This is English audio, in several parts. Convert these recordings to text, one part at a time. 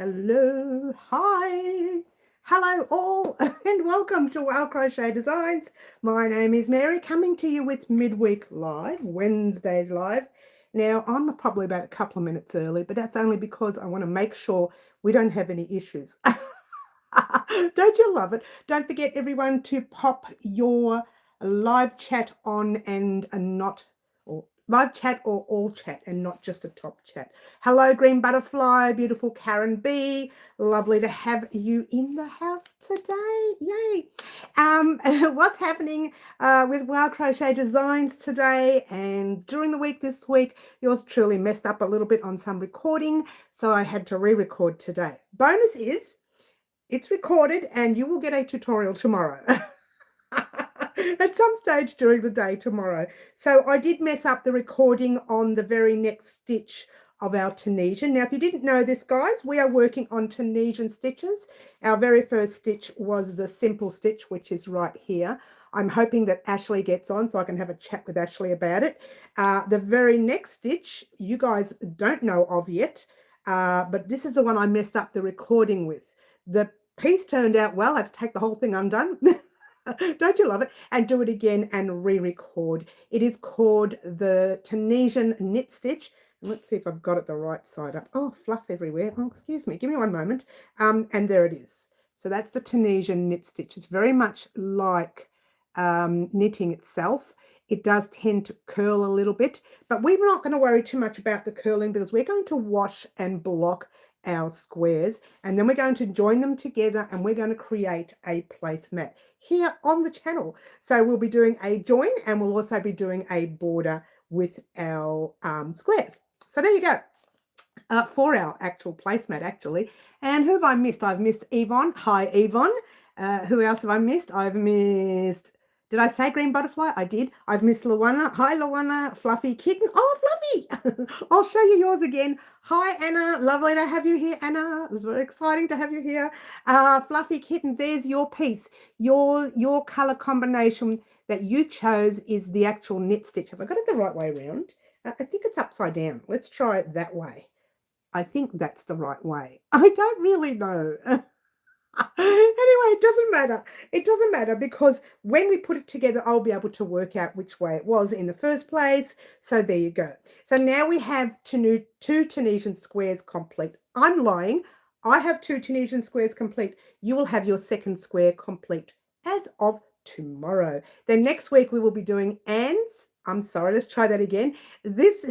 Hello, hi, hello all, and welcome to Crochet Designs. My name is Mary, coming to you with midweek live, Wednesdays live. Now, I'm probably about a couple of minutes early, but that's only because I want to make sure we don't have any issues. Don't you love it? Don't forget, everyone, to pop your live chat on and not, or live chat or all chat and not just a top chat. Hello, Green Butterfly, beautiful Karen B. Lovely to have you in the house today. Yay. What's happening with Crochet Designs today and during the week this week? Yours truly messed up a little bit on some recording, so I had to re-record today. Bonus is it's recorded and you will get a tutorial tomorrow. At some stage during the day tomorrow. So I did mess up the recording on the very next stitch of our Tunisian. Now, if you didn't know this, guys, we are working on Tunisian stitches. Our very first stitch was the simple stitch, which is right here. I'm hoping that Ashley gets on so I can have a chat with Ashley about it. The very next stitch, you guys don't know of yet, but this is the one I messed up the recording with. The piece turned out well. I had to take the whole thing undone. Don't you love it? And do it again and re-record. It is called the Tunisian knit stitch. Let's see if I've got it the right side up. Oh, fluff everywhere. Oh, excuse me. Give me one moment. And there it is. So that's the Tunisian knit stitch. It's very much like knitting itself. It does tend to curl a little bit, but we're not going to worry too much about the curling because we're going to wash and block our squares, and then we're going to join them together and we're going to create a placemat here on the channel. So we'll be doing a join and we'll also be doing a border with our squares. So there you go. For our actual placemat, actually. And who have I missed? I've missed Yvonne. Hi, Yvonne. Who else have I missed? I've missed... Did I say Green Butterfly? I did. I've missed Luana. Hi, Luana. Fluffy Kitten. Oh, Fluffy. I'll show you yours again. Hi, Anna. Lovely to have you here, Anna. It's very exciting to have you here. Fluffy Kitten, there's your piece. Your colour combination that you chose is the actual knit stitch. Have I got it the right way around? I think it's upside down. Let's try it that way. I think that's the right way. I don't really know. Anyway, it doesn't matter. It doesn't matter because when we put it together, I'll be able to work out which way it was in the first place. So there you go. So now we have two Tunisian squares complete. I'm lying. I have 2 Tunisian squares complete. You will have your second square complete as of tomorrow. Then next week we will be doing Anne's. I'm sorry, let's try that again. This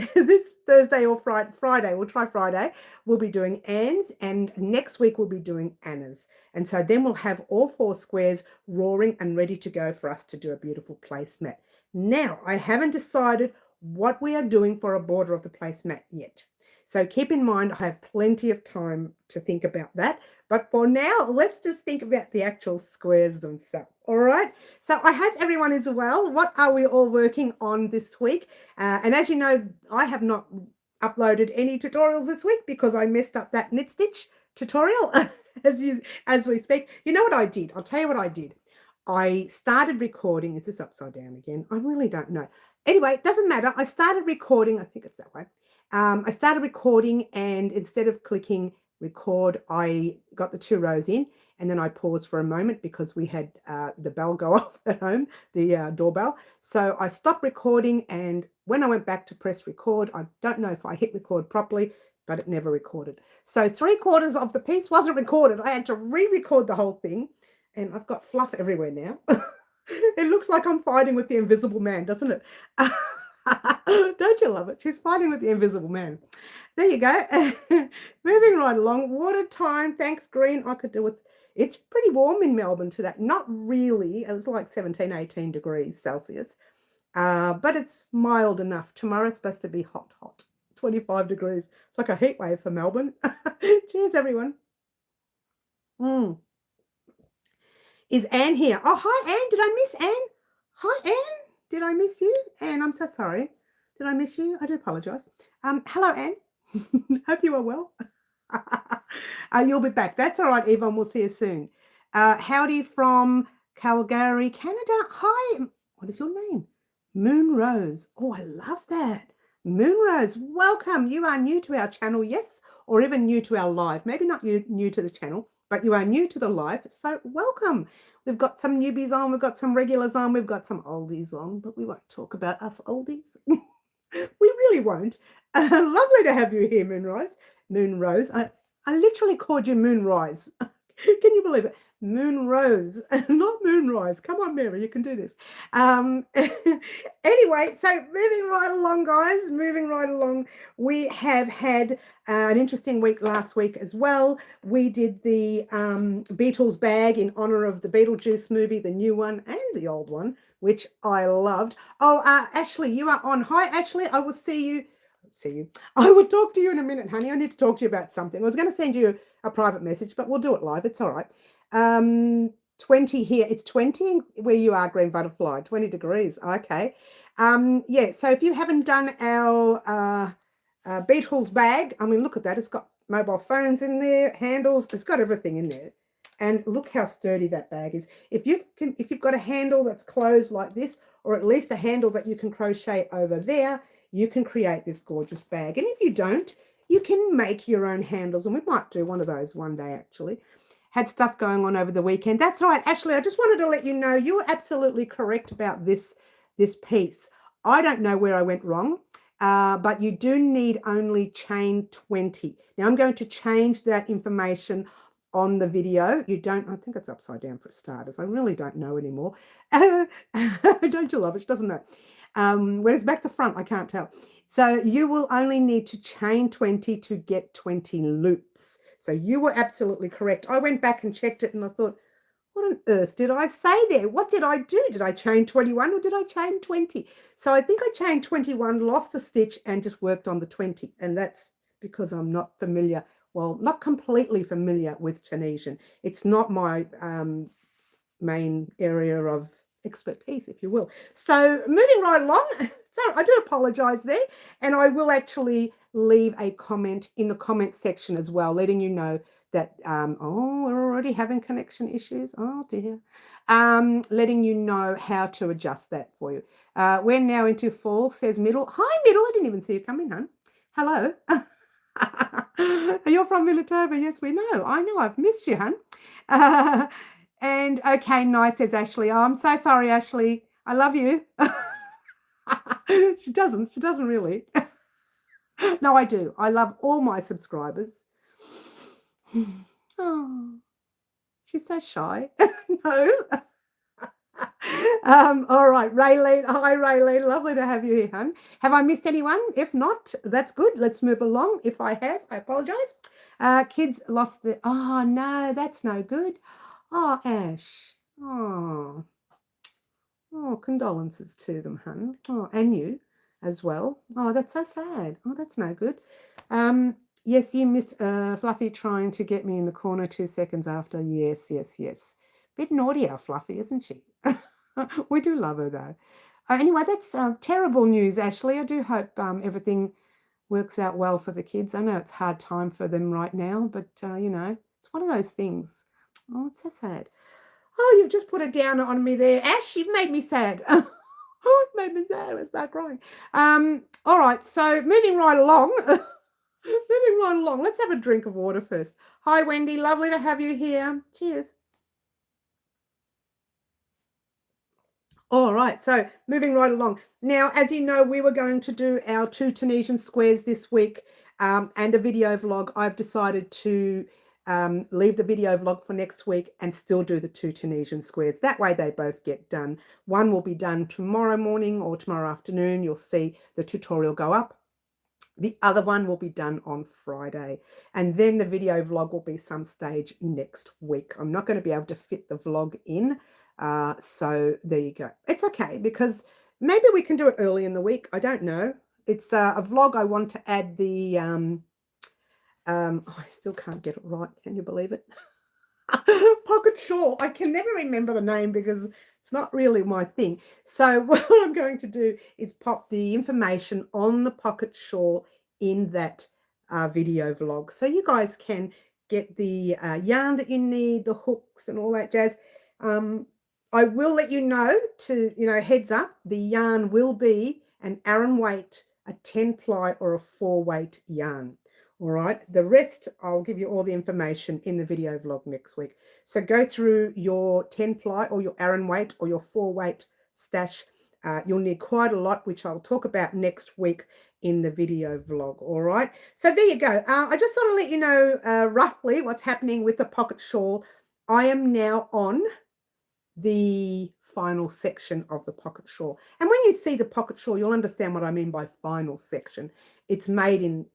Thursday or Friday, we'll try Friday, we'll be doing Anne's, and next week we'll be doing Anna's. And so then we'll have all 4 squares roaring and ready to go for us to do a beautiful placemat. Now, I haven't decided what we are doing for a border of the placemat yet. So keep in mind, I have plenty of time to think about that. But for now, let's just think about the actual squares themselves. All right. So I hope everyone is well. What are we all working on this week? And as you know, I have not uploaded any tutorials this week because I messed up that knit stitch tutorial as we speak. You know what I did? I'll tell you what I did. I started recording. Is this upside down again? I really don't know. Anyway, it doesn't matter. I started recording. I think it's that way. I started recording, and instead of clicking record, I got the 2 rows in, and then I paused for a moment because we had the bell go off at home, the doorbell. So I stopped recording, and when I went back to press record, I don't know if I hit record properly, but it never recorded. So 3/4 of the piece wasn't recorded. I had to re-record the whole thing, and I've got fluff everywhere now. It looks like I'm fighting with the invisible man, doesn't it? Don't you love it? She's fighting with the invisible man. There you go. Moving right along. Water time. Thanks, Green. I could do with... It's pretty warm in Melbourne today. Not really. It was like 17, 18 degrees Celsius. But it's mild enough. Tomorrow's supposed to be hot, hot. 25 degrees. It's like a heat wave for Melbourne. Cheers, everyone. Is Anne here? Oh, hi, Anne. Did I miss Anne? Hi, Anne. Did I miss you? Anne, I'm so sorry. Did I miss you? I do apologise. Hello, Anne. Hope you are well. You'll be back. That's all right, Yvonne. We'll see you soon. Howdy from Calgary, Canada. Hi. What is your name? Moon Rose. Oh, I love that. Moon Rose, welcome. You are new to our channel, yes? or even new to our live. Maybe not you new to the channel, but you are new to the live. So welcome. We've got some newbies on, we've got some regulars on, we've got some oldies on, but we won't talk about us oldies. We really won't. Lovely to have you here, Moonrise. Moonrose. I literally called you Moonrise. Can you believe it? Moonrose, not Moonrise. Come on, Mary, you can do this. Anyway, so moving right along, guys, moving right along. We have had an interesting week last week as well. We did the Beatles bag in honor of the Beetlejuice movie, the new one and the old one, which I loved. Oh, Ashley, you are on. Hi, Ashley. I will see you. I will talk to you in a minute, honey. I need to talk to you about something. I was going to send you a private message, but we'll do it live. It's all right. 20 here. It's 20 where you are, Green Butterfly. 20 degrees. Okay. Yeah. So if you haven't done our Beatles bag, I mean, look at that. It's got mobile phones in there, handles. It's got everything in there. And look how sturdy that bag is. If you've got a handle that's closed like this, or at least a handle that you can crochet over there, you can create this gorgeous bag. And if you don't, you can make your own handles. And we might do one of those one day, actually. Had stuff going on over the weekend. That's right, Ashley. I just wanted to let you know you were absolutely correct about this piece. I don't know where I went wrong, but you do need only chain 20. Now, I'm going to change that information on the video. I think it's upside down for starters. I really don't know anymore. Don't you love it? She doesn't know. When it's back to front, I can't tell. So you will only need to chain 20 to get 20 loops. So you were absolutely correct. I went back and checked it and I thought, what on earth did I say there? What did I do? Did I chain 21 or did I chain 20? So I think I chained 21, lost the stitch and just worked on the 20. And that's because I'm not familiar, well, not completely familiar with Tunisian. It's not my main area of expertise, if you will. So moving right along, so I do apologize there, and I will actually leave a comment in the comment section as well, letting you know that oh, we're already having connection issues. Oh dear. Letting you know how to adjust that for you. We're now into fall, says Middle. Hi Middle, I didn't even see you come in, hon. Hello. You're from Manitoba. Yes, we know. I know. I've missed you, hon. And okay, nice, says Ashley. Oh, I'm so sorry, Ashley. I love you. She doesn't really. No, I do. I love all my subscribers. Oh, she's so shy. No. All right, Raylene. Hi, Raylene. Lovely to have you here, hon. Have I missed anyone? If not, that's good. Let's move along. If I have, I apologize. Kids lost the... Oh, no, that's no good. Oh, Ash. Oh, condolences to them, hun. Oh, and you as well. Oh, that's so sad. Oh, that's no good. Yes, you missed Fluffy trying to get me in the corner 2 seconds after. Yes. Bit naughty, our Fluffy, isn't she? We do love her, though. Anyway, that's terrible news, Ashley. I do hope everything works out well for the kids. I know it's a hard time for them right now, but, you know, it's one of those things. Oh, it's so sad. Oh, you've just put it down on me there. Ash, you've made me sad. Oh, it made me sad. I start crying. All right, so moving right along. Let's have a drink of water first. Hi, Wendy. Lovely to have you here. Cheers. All right, so moving right along. Now, as you know, we were going to do our 2 Tunisian squares this week and a video vlog. I've decided to leave the video vlog for next week and still do the 2 Tunisian squares. That way they both get done. One will be done tomorrow morning or tomorrow afternoon. You'll see the tutorial go up. The other one will be done on Friday. And then the video vlog will be some stage next week. I'm not going to be able to fit the vlog in. So there you go. It's okay because maybe we can do it early in the week. I don't know. It's a vlog. I want to add the... I still can't get it right. Can you believe it? Pocket shawl. I can never remember the name because it's not really my thing. So what I'm going to do is pop the information on the pocket shawl in that video vlog. So you guys can get the yarn that you need, the hooks and all that jazz. I will let you know heads up, the yarn will be an Aran weight, a 10 ply or a 4 weight yarn. All right. The rest, I'll give you all the information in the video vlog next week. So go through your 10 ply or your Aran weight or your 4 weight stash. You'll need quite a lot, which I'll talk about next week in the video vlog. All right. So there you go. I just sort of let you know roughly what's happening with the pocket shawl. I am now on the final section of the pocket shawl. And when you see the pocket shawl, you'll understand what I mean by final section. It's made in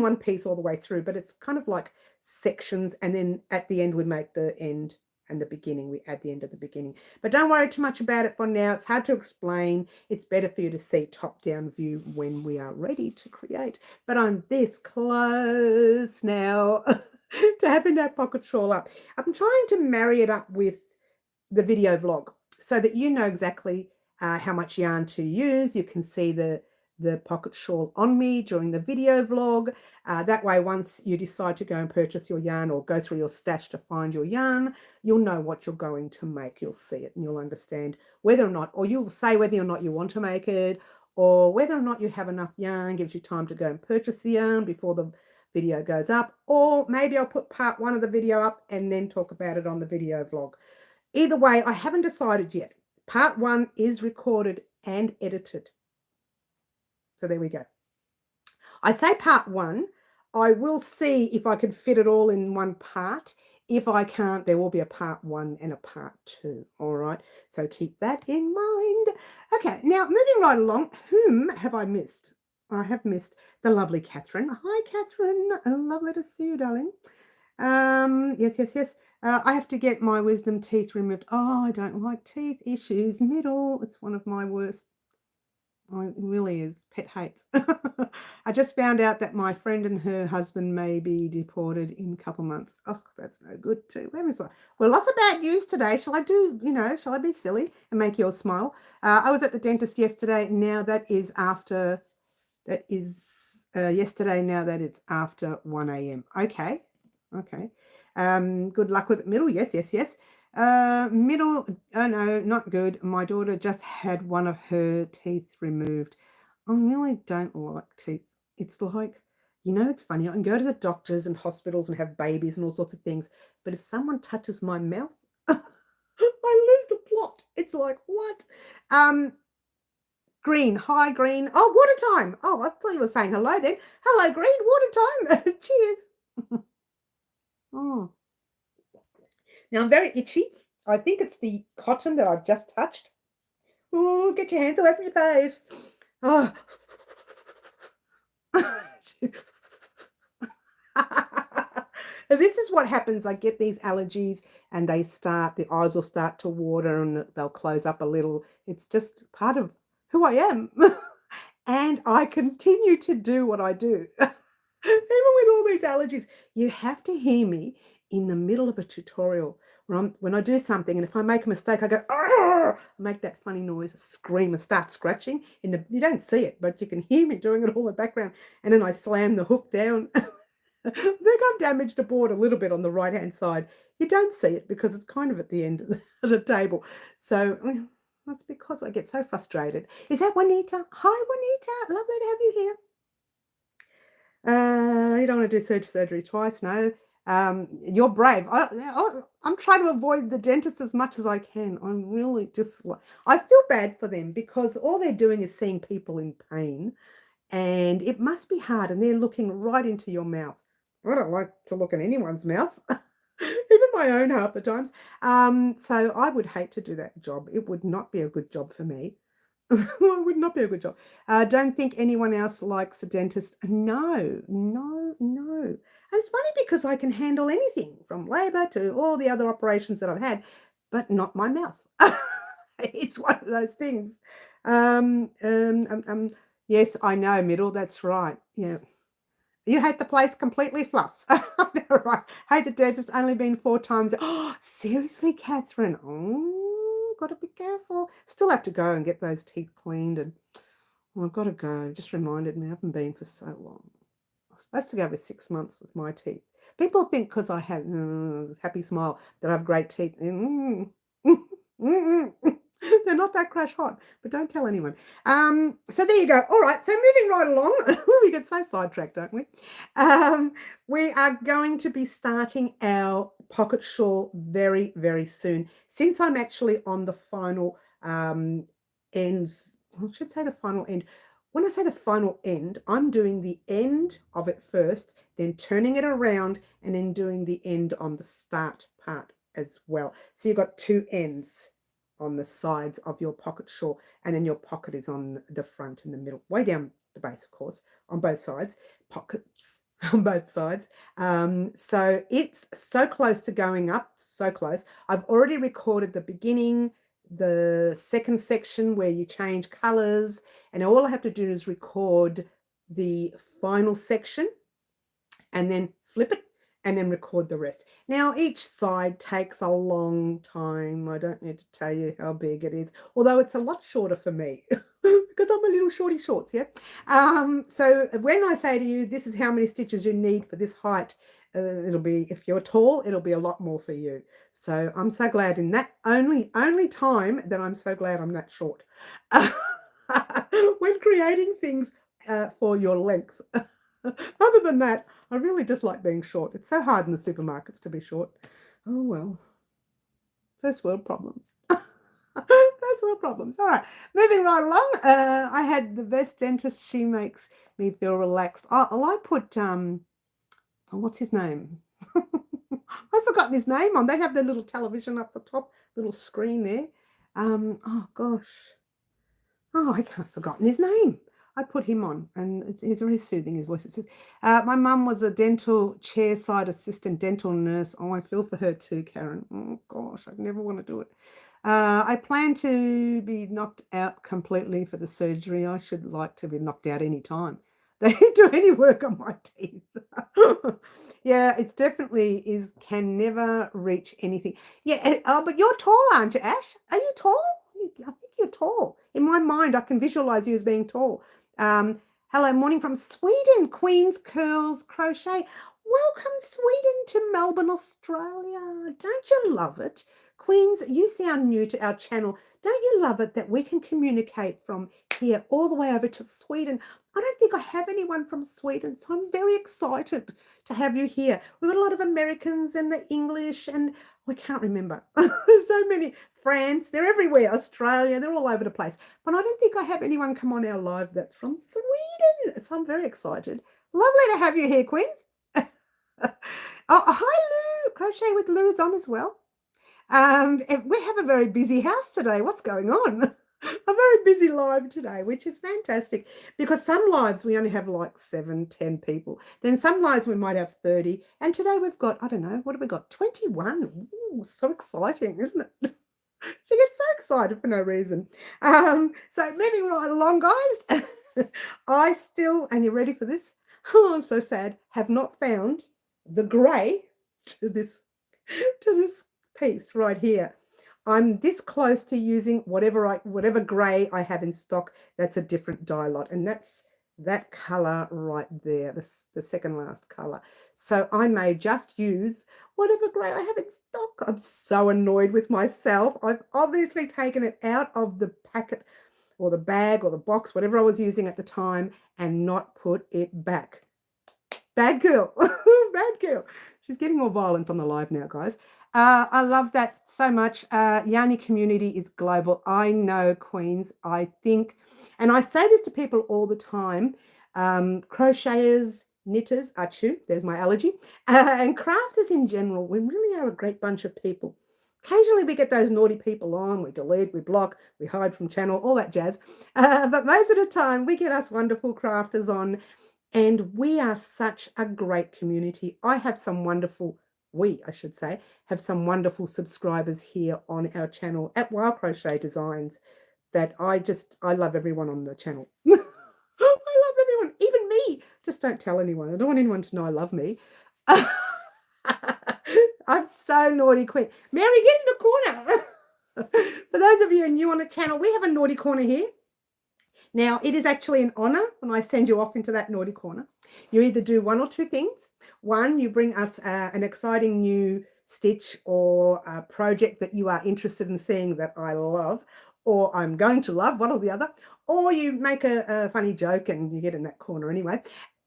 one piece all the way through, but it's kind of like sections. And then at the end, we make the end and the beginning. We add the end of the beginning. But don't worry too much about it for now. It's hard to explain. It's better for you to see top-down view when we are ready to create. But I'm this close now to having that pocket shawl up. I'm trying to marry it up with the video vlog so that you know exactly how much yarn to use. You can see the pocket shawl on me during the video vlog. That way, once you decide to go and purchase your yarn or go through your stash to find your yarn, you'll know what you're going to make. You'll see it and you'll understand whether or not, or you'll say whether or not you want to make it, or whether or not you have enough yarn, gives you time to go and purchase the yarn before the video goes up. Or maybe I'll put part 1 of the video up and then talk about it on the video vlog. Either way, I haven't decided yet. Part 1 is recorded and edited. So there we go. I say part 1. I will see if I can fit it all in one part. If I can't, there will be a part 1 and a part 2. All right. So keep that in mind. Okay. Now, moving right along, whom have I missed? I have missed the lovely Catherine. Hi, Catherine. Lovely to see you, darling. Yes. I have to get my wisdom teeth removed. Oh, I don't like teeth issues. Middle. It's one of my worst. Oh, it really is. Pet hates. I just found out that my friend and her husband may be deported in a couple of months. Oh, that's no good too. Well, lots of bad news today. Shall I be silly and make you all smile? I was at the dentist yesterday. Now that is yesterday. Now that it's after 1 a.m. Okay. Good luck with it, Middle. Yes. Middle, oh no, not good. My daughter just had one of her teeth removed. I really don't like teeth. It's like, it's funny. I can go to the doctors and hospitals and have babies and all sorts of things. But if someone touches my mouth, I lose the plot. It's like, what? Green, hi, Green. Oh, water time. Oh, I thought you were saying hello then. Hello, Green, water time. Cheers. Oh. Now, I'm very itchy. I think it's the cotton that I've just touched. Oh, get your hands away from your face. Oh. This is what happens. I get these allergies and the eyes will start to water and they'll close up a little. It's just part of who I am. And I continue to do what I do. Even with all these allergies, you have to hear me in the middle of a tutorial when I do something, and if I make a mistake, I go, I make that funny noise, scream, and start scratching. You don't see it, but you can hear me doing it all in the background. And then I slam the hook down. I think I've damaged the board a little bit on the right-hand side. You don't see it because it's kind of at the end of the table. So that's because I get so frustrated. Is that Juanita? Hi, Juanita. Lovely to have you here. You don't want to do surgery twice, no. You're brave. I'm trying to avoid the dentist as much as I can. I'm really I feel bad for them because all they're doing is seeing people in pain, and it must be hard, and they're looking right into your mouth. I don't like to look in anyone's mouth, even my own half the times. So I would hate to do that job. It would not be a good job for me. It would not be a good job. Don't think anyone else likes a dentist. No. And it's funny because I can handle anything from labour to all the other operations that I've had, but not my mouth. It's one of those things. Yes, I know, Middle. That's right. Yeah. You hate the place completely, Fluffs. Right. Hate the dentist. Only been 4 times. Oh, seriously, Catherine. Oh, got to be careful. Still have to go and get those teeth cleaned. And I've got to go. Just reminded me. I haven't been for so long. I was supposed to go every 6 months with my teeth. People think because I have this happy smile that I have great teeth. They're not that crash hot, but don't tell anyone. So there you go. All right, so moving right along, we get so sidetracked, don't we? We are going to be starting our pocket shawl very, very soon. Since I'm actually on the final ends, I should say the final end. When I say the final end, I'm doing the end of it first, then turning it around, and then doing the end on the start part as well. So you've got two ends on the sides of your pocket shawl, and then your pocket is on the front and the middle, way down the base, of course, on both sides, pockets on both sides. So it's so close to going up, so close. I've already recorded the beginning, the second section where you change colors, and all I have to do is record the final section and then flip it and then record the rest. Now, each side takes a long time. I don't need to tell you how big it is, although it's a lot shorter for me because I'm a little shorty shorts, yeah? So when I say to you, this is how many stitches you need for this height, it'll be, if you're tall, it'll be a lot more for you. So I'm so glad in that only time that I'm so glad I'm that short. When creating things for your length. Other than that, I really dislike being short. It's so hard in the supermarkets to be short. Oh, well. First world problems. First world problems. All right. Moving right along. I had the best dentist. She makes me feel relaxed. Oh, I put, what's his name? I've forgotten his name on. They have their little television up the top, little screen there. Oh, gosh. Oh, I've forgotten his name. I put him on, and it's very soothing, his voice. My mum was a dental chairside assistant, dental nurse. Oh, I feel for her too, Karen. Oh, gosh, I'd never want to do it. I plan to be knocked out completely for the surgery. I should like to be knocked out any time. They didn't do any work on my teeth. Yeah, it's definitely can never reach anything. Yeah, but you're tall, aren't you, Ash? Are you tall? I think you're tall. In my mind, I can visualize you as being tall. Hello, morning from Sweden, Queen's Curls Crochet. Welcome, Sweden, to Melbourne, Australia. Don't you love it? Queens, you sound new to our channel. Don't you love it that we can communicate from here all the way over to Sweden? I don't think I have anyone from Sweden, so I'm very excited to have you here. We've got a lot of Americans and the English, and I can't remember. There's so many. France, they're everywhere. Australia, they're all over the place. But I don't think I have anyone come on our live that's from Sweden. So I'm very excited. Lovely to have you here, Queens. Oh, hi, Lou. Crochet with Lou is on as well. We have a very busy house today. What's going on? A very busy live today, which is fantastic, because some lives we only have like 7-10 people. Then some lives we might have 30. And today we've got, I don't know, what have we got? 21. Ooh, so exciting, isn't it? She gets so excited for no reason. So moving right along, guys. I still, and you're ready for this? Oh, I'm so sad. Have not found the grey to this piece right here. I'm this close to using whatever grey I have in stock. That's a different dye lot, and that's that color right there, the second last color. So I may just use whatever grey I have in stock. I'm so annoyed with myself. I've obviously taken it out of the packet or the bag or the box, whatever I was using at the time, and not put it back. Bad girl. Bad girl. She's getting more violent on the live now, guys. I love that so much. Yarny community is global. I know, Queens. I think, and I say this to people all the time, crocheters, knitters, achoo, there's my allergy, and crafters in general, we really are a great bunch of people. Occasionally we get those naughty people on, we delete, we block, we hide from channel, all that jazz. But most of the time we get us wonderful crafters on, and we are such a great community. I should say, have some wonderful subscribers here on our channel at Wild Crochet Designs that I love everyone on the channel. I love everyone, even me. Just don't tell anyone. I don't want anyone to know I love me. I'm so naughty, Queen. Mary, get in the corner. For those of you who are new on the channel, we have a naughty corner here. Now, it is actually an honor when I send you off into that naughty corner. You either do one or two things. One, you bring us an exciting new stitch or a project that you are interested in seeing that I love, or I'm going to love, one or the other, or you make a funny joke and you get in that corner anyway,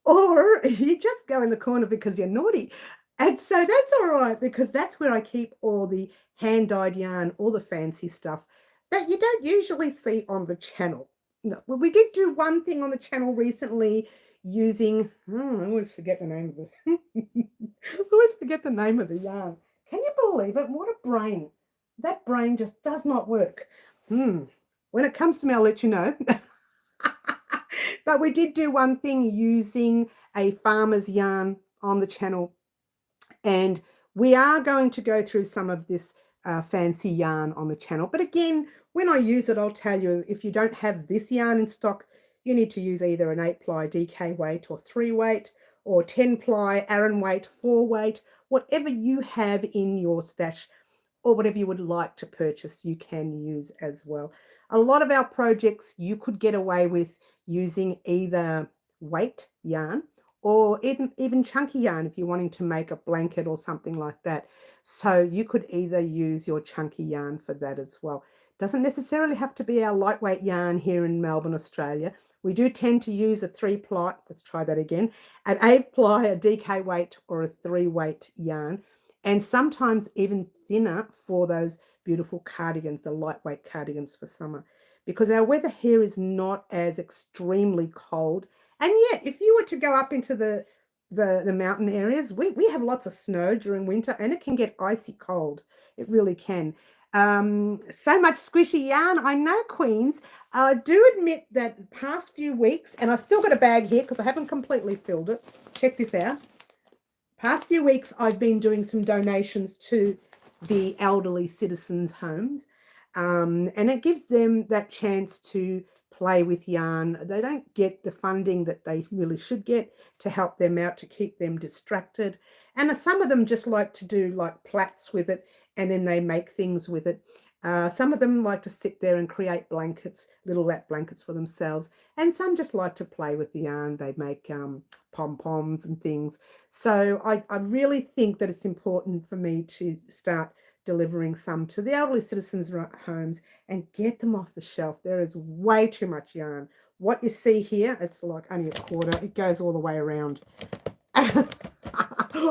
or you just go in the corner because you're naughty. And so that's all right, because that's where I keep all the hand-dyed yarn, all the fancy stuff that you don't usually see on the channel. No, well, we did do one thing on the channel recently using, I always forget the name of it. I always forget the name of the yarn. Can you believe it? What a brain. That brain just does not work. When it comes to me, I'll let you know. But we did do one thing using a farmer's yarn on the channel. And we are going to go through some of this fancy yarn on the channel. But again, when I use it, I'll tell you, if you don't have this yarn in stock, you need to use either an 8-ply DK weight or 3 weight, or 10-ply Aran weight, 4 weight, whatever you have in your stash, or whatever you would like to purchase, you can use as well. A lot of our projects you could get away with using either weight yarn or even chunky yarn if you're wanting to make a blanket or something like that. So you could either use your chunky yarn for that as well. Doesn't necessarily have to be our lightweight yarn here in Melbourne, Australia. We do tend to use a 3-ply, let's try that again, an 8-ply, a DK weight or a 3 weight yarn, and sometimes even thinner for those beautiful cardigans, the lightweight cardigans for summer, because our weather here is not as extremely cold. And yet, if you were to go up into the mountain areas, we have lots of snow during winter, and it can get icy cold. It really can. So much squishy yarn. I know, Queens. I do admit that past few weeks, and I've still got a bag here because I haven't completely filled it. Check this out. Past few weeks, I've been doing some donations to the elderly citizens' homes, and it gives them that chance to play with yarn. They don't get the funding that they really should get to help them out, to keep them distracted. And some of them just like to do like plaits with it, and then they make things with it. Some of them like to sit there and create blankets, little wrap blankets for themselves. And some just like to play with the yarn. They make pom-poms and things. So I really think that it's important for me to start delivering some to the elderly citizens' homes and get them off the shelf. There is way too much yarn. What you see here, it's like only a quarter. It goes all the way around.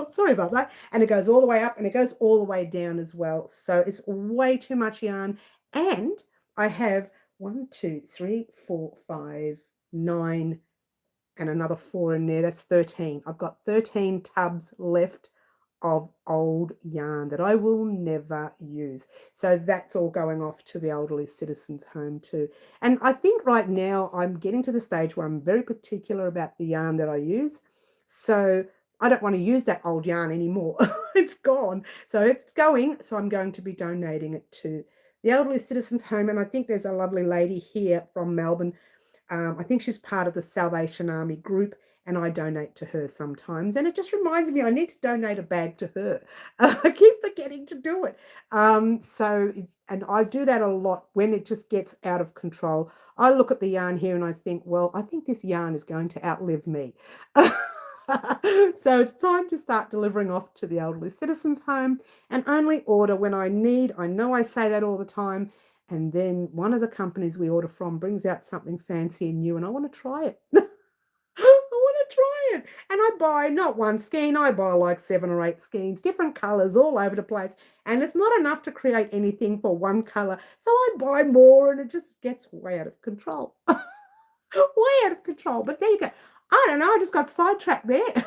Sorry about that. And it goes all the way up and it goes all the way down as well. So it's way too much yarn. And I have 1, 2, 3, 4, 5, 9, and another 4 in there. That's 13. I've got 13 tubs left of old yarn that I will never use. So that's all going off to the elderly citizens' home too. And I think right now I'm getting to the stage where I'm very particular about the yarn that I use. So I don't want to use that old yarn anymore. It's gone. So it's going. So I'm going to be donating it to the elderly citizens' home. And I think there's a lovely lady here from Melbourne. I think she's part of the Salvation Army group, and I donate to her sometimes. And it just reminds me I need to donate a bag to her. I keep forgetting to do it. And I do that a lot when it just gets out of control. I look at the yarn here and I think, well, I think this yarn is going to outlive me. So it's time to start delivering off to the elderly citizens' home, and only order when I need. I know I say that all the time. And then one of the companies we order from brings out something fancy and new, and I want to try it. I want to try it. And I buy not one skein, I buy like 7 or 8 skeins, different colors all over the place. And it's not enough to create anything for one color. So I buy more and it just gets way out of control. Way out of control. But there you go. I don't know, I just got sidetracked there.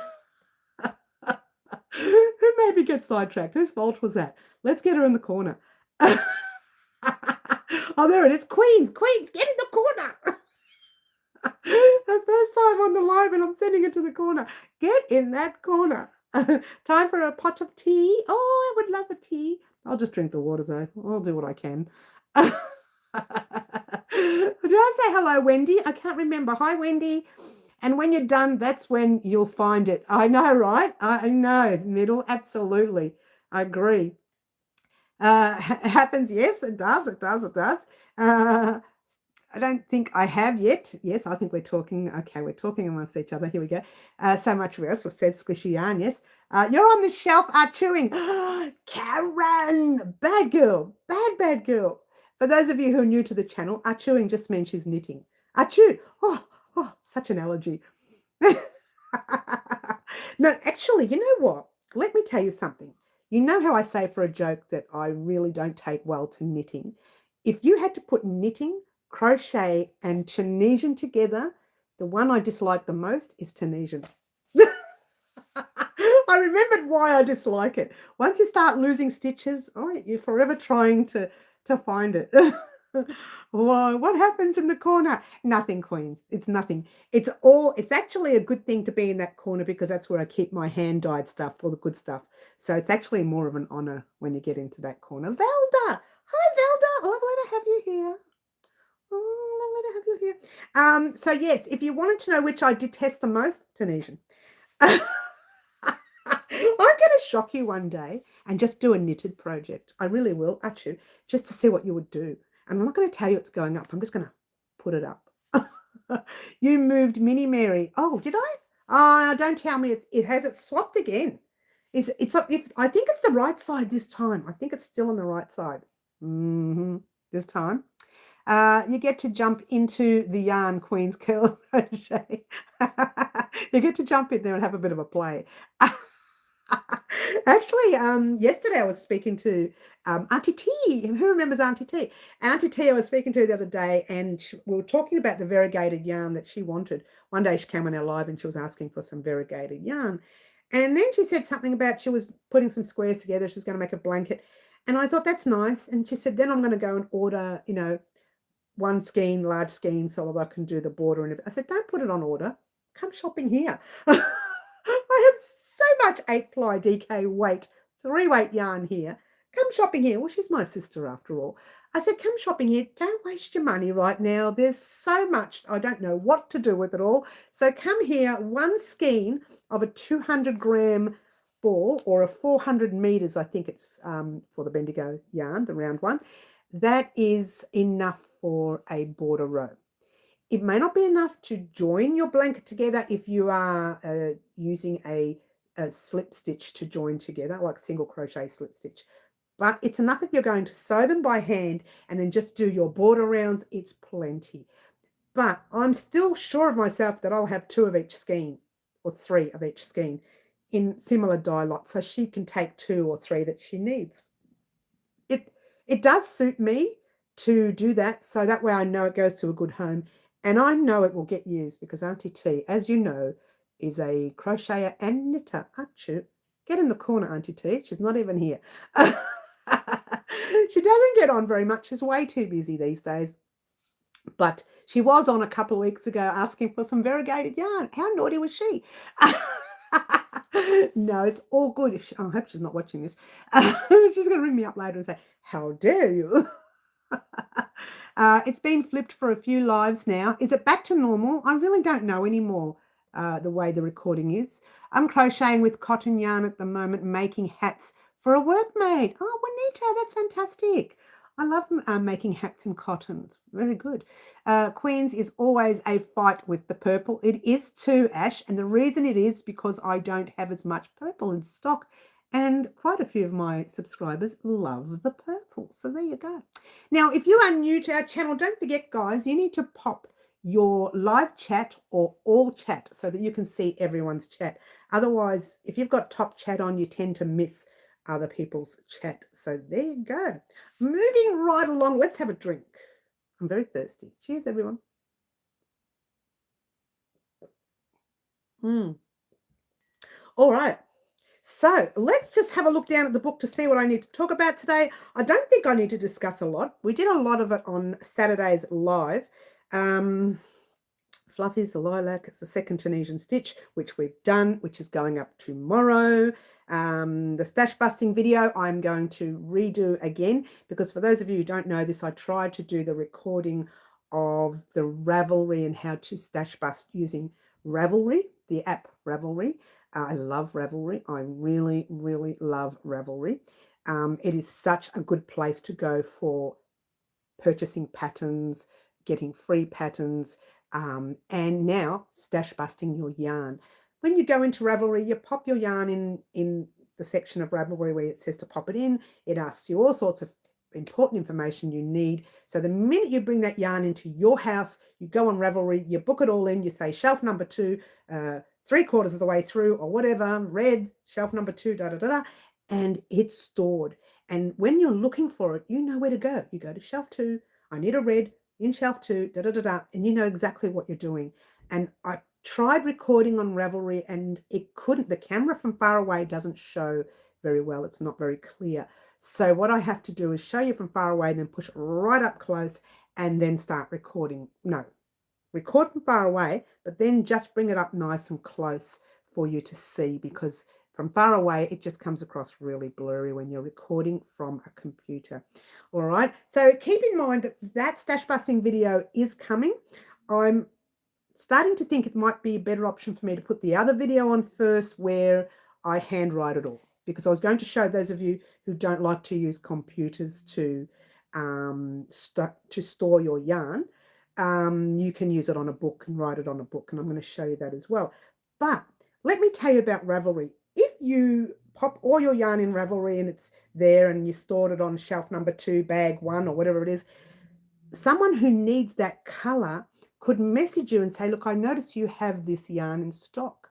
Who made me get sidetracked? Whose fault was that? Let's get her in the corner. Oh, there it is. Queens, get in the corner. The first time on the live and I'm sending it to the corner. Get in that corner. Time for a pot of tea. Oh, I would love a tea. I'll just drink the water though. I'll do what I can. Did I say hello, Wendy? I can't remember. Hi, Wendy. And when you're done, that's when you'll find it. I know, right? I know. Middle, absolutely. I agree. Happens, yes, it does. I don't think I have yet. Yes, I think we're talking. Okay, we're talking amongst each other. Here we go. So much worse was said, squishy yarn, yes. You're on the shelf, chewing. Karen, bad girl, bad girl. For those of you who are new to the channel, achooing just means she's knitting. Achoo! Oh, such an allergy. No, actually, you know what? Let me tell you something. You know how I say for a joke that I really don't take well to knitting? If you had to put knitting, crochet, and Tunisian together, the one I dislike the most is Tunisian. I remembered why I dislike it. Once you start losing stitches, oh, you're forever trying to find it. Why? What happens in the corner? Nothing, Queens. It's nothing. It's actually a good thing to be in that corner because that's where I keep my hand-dyed stuff, all the good stuff. So it's actually more of an honor when you get into that corner. Velda! Hi, Velda! Lovely to have you here. Oh, lovely to have you here. So yes, if you wanted to know which I detest the most, Tunisian. I'm going to shock you one day and just do a knitted project. I really will, actually, just to see what you would do. And I'm not going to tell you it's going up. I'm just going to put it up. You moved Mini Mary. Oh, did I? Don't tell me it has it swapped again. I think it's the right side this time. I think it's still on the right side. This time. You get to jump into the yarn, Queen's Curl Crochet. You get to jump in there and have a bit of a play. Actually, yesterday I was speaking to Auntie T. Who remembers Auntie T? Auntie T I was speaking to the other day, and we were talking about the variegated yarn that she wanted. One day she came on our live and she was asking for some variegated yarn. And then she said something about she was putting some squares together. She was going to make a blanket. And I thought, that's nice. And she said, then I'm going to go and order, one skein, large skein, so that I can do the border. And I said, don't put it on order. Come shopping here. I have so much 8-ply DK weight, 3-weight yarn here. Come shopping here. Well, she's my sister after all. I said, come shopping here. Don't waste your money right now. There's so much. I don't know what to do with it all. So come here, one skein of a 200-gram ball or a 400 meters, I think it's for the Bendigo yarn, the round one. That is enough for a border row. It may not be enough to join your blanket together if you are using a slip stitch to join together, like single crochet slip stitch. But it's enough if you're going to sew them by hand and then just do your border rounds. It's plenty. But I'm still sure of myself that I'll have 2 of each skein or 3 of each skein in similar dye lots, so she can take 2 or 3 that she needs. It does suit me to do that, so that way I know it goes to a good home. And I know it will get used because Auntie T, as you know, is a crocheter and knitter. Achoo. Get in the corner, Auntie T. She's not even here. She doesn't get on very much. She's way too busy these days. But she was on a couple of weeks ago asking for some variegated yarn. How naughty was she? No, it's all good. I hope she's not watching this. She's going to ring me up later and say, how dare you? It's been flipped for a few lives now. Is it back to normal? I really don't know anymore the way the recording is. I'm crocheting with cotton yarn at the moment, making hats for a workmate. Oh, Juanita, that's fantastic. I love making hats in cotton. It's very good. Queens is always a fight with the purple. It is too, Ash, and the reason it is because I don't have as much purple in stock, and quite a few of my subscribers love the purple. So there you go. Now, if you are new to our channel, don't forget, guys, you need to pop your live chat or all chat so that you can see everyone's chat. Otherwise, if you've got top chat on, you tend to miss other people's chat. So there you go. Moving right along, let's have a drink. I'm very thirsty. Cheers, everyone. All right. So let's just have a look down at the book to see what I need to talk about today. I don't think I need to discuss a lot. We did a lot of it on Saturday's live. Fluffy's the lilac. It's the second Tunisian stitch, which we've done, which is going up tomorrow. The stash busting video I'm going to redo again, because for those of you who don't know this, I tried to do the recording of the Ravelry and how to stash bust using Ravelry, the app Ravelry. I love Ravelry. I really, really love Ravelry. It is such a good place to go for purchasing patterns, getting free patterns, and now stash busting your yarn. When you go into Ravelry, you pop your yarn in the section of Ravelry where it says to pop it in. It asks you all sorts of important information you need. So the minute you bring that yarn into your house, you go on Ravelry, you book it all in, you say shelf number 2, 3/4 of the way through or whatever, red, shelf number 2, and it's stored. And when you're looking for it, you know where to go. You go to shelf 2, I need a red in shelf 2, and you know exactly what you're doing. And I tried recording on Ravelry and it couldn't, the camera from far away doesn't show very well. It's not very clear. So what I have to do is show you from far away, then push it right up close and then start recording. No, record from far away, but then just bring it up nice and close for you to see, because from far away, it just comes across really blurry when you're recording from a computer. All right, so keep in mind that that stash busting video is coming. I'm starting to think it might be a better option for me to put the other video on first where I handwrite it all, because I was going to show those of you who don't like to use computers to store your yarn. You can use it on a book and write it on a book, and I'm going to show you that as well. But let me tell you about Ravelry. If you pop all your yarn in Ravelry and it's there and you stored it on shelf number 2, bag 1 or whatever it is, someone who needs that color could message you and say, look, I notice you have this yarn in stock.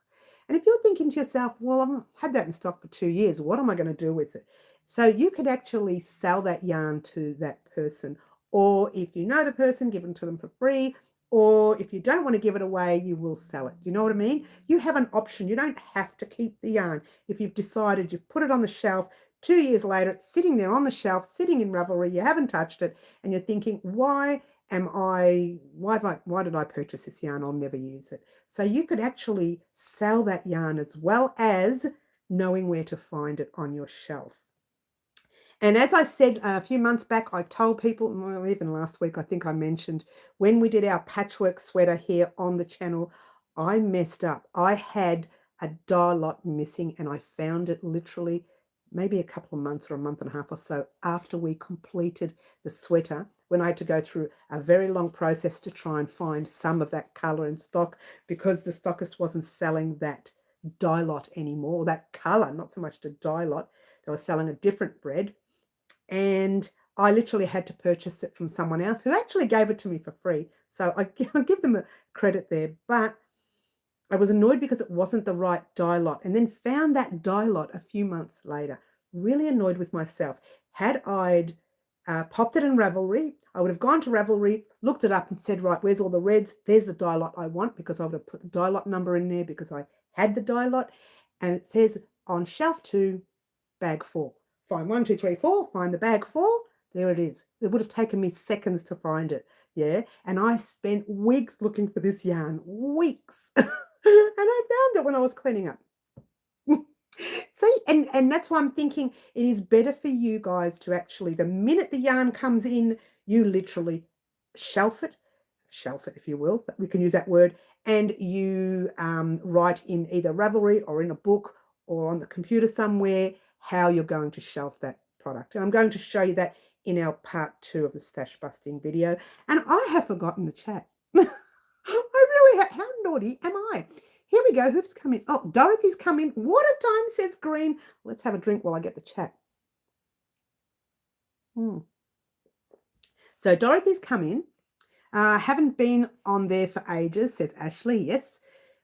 And if you're thinking to yourself, well, I've had that in stock for 2 years, what am I going to do with it? So you could actually sell that yarn to that person, or if you know the person, give it to them for free, or if you don't want to give it away, you will sell it. You know what I mean? You have an option. You don't have to keep the yarn. If you've decided you've put it on the shelf, 2 years later, it's sitting there on the shelf, sitting in Ravelry, you haven't touched it, and you're thinking, why did I purchase this yarn? I'll never use it. So you could actually sell that yarn as well as knowing where to find it on your shelf. And as I said a few months back, I told people, well, even last week, I think I mentioned, when we did our patchwork sweater here on the channel, I messed up. I had a dye lot missing, and I found it literally maybe a couple of months or a month and a half or so after we completed the sweater, when I had to go through a very long process to try and find some of that color in stock, because the stockist wasn't selling that dye lot anymore, that color, not so much the dye lot. They were selling a different bread. And I literally had to purchase it from someone else who actually gave it to me for free. So I give them a credit there. But I was annoyed because it wasn't the right dye lot, and then found that dye lot a few months later. Really annoyed with myself. Had I'd popped it in Ravelry, I would have gone to Ravelry, looked it up and said, right, where's all the reds? There's the dye lot I want, because I would have put the dye lot number in there because I had the dye lot. And it says on shelf 2, bag 4. Find 1, 2, 3, 4, find the bag 4. There it is. It would have taken me seconds to find it. Yeah. And I spent weeks looking for this yarn. Weeks. And I found it when I was cleaning up. See, and that's why I'm thinking it is better for you guys to actually, the minute the yarn comes in, you literally shelf it if you will, we can use that word, and you write in either Ravelry or in a book or on the computer somewhere how you're going to shelf that product. And I'm going to show you that in our part 2 of the stash busting video. And I have forgotten the chat. I really have. How naughty am I? Here we go. Who's come in? Oh, Dorothy's come in. What a time, says Green. Let's have a drink while I get the chat. So Dorothy's come in. Haven't been on there for ages, says Ashley. Yes.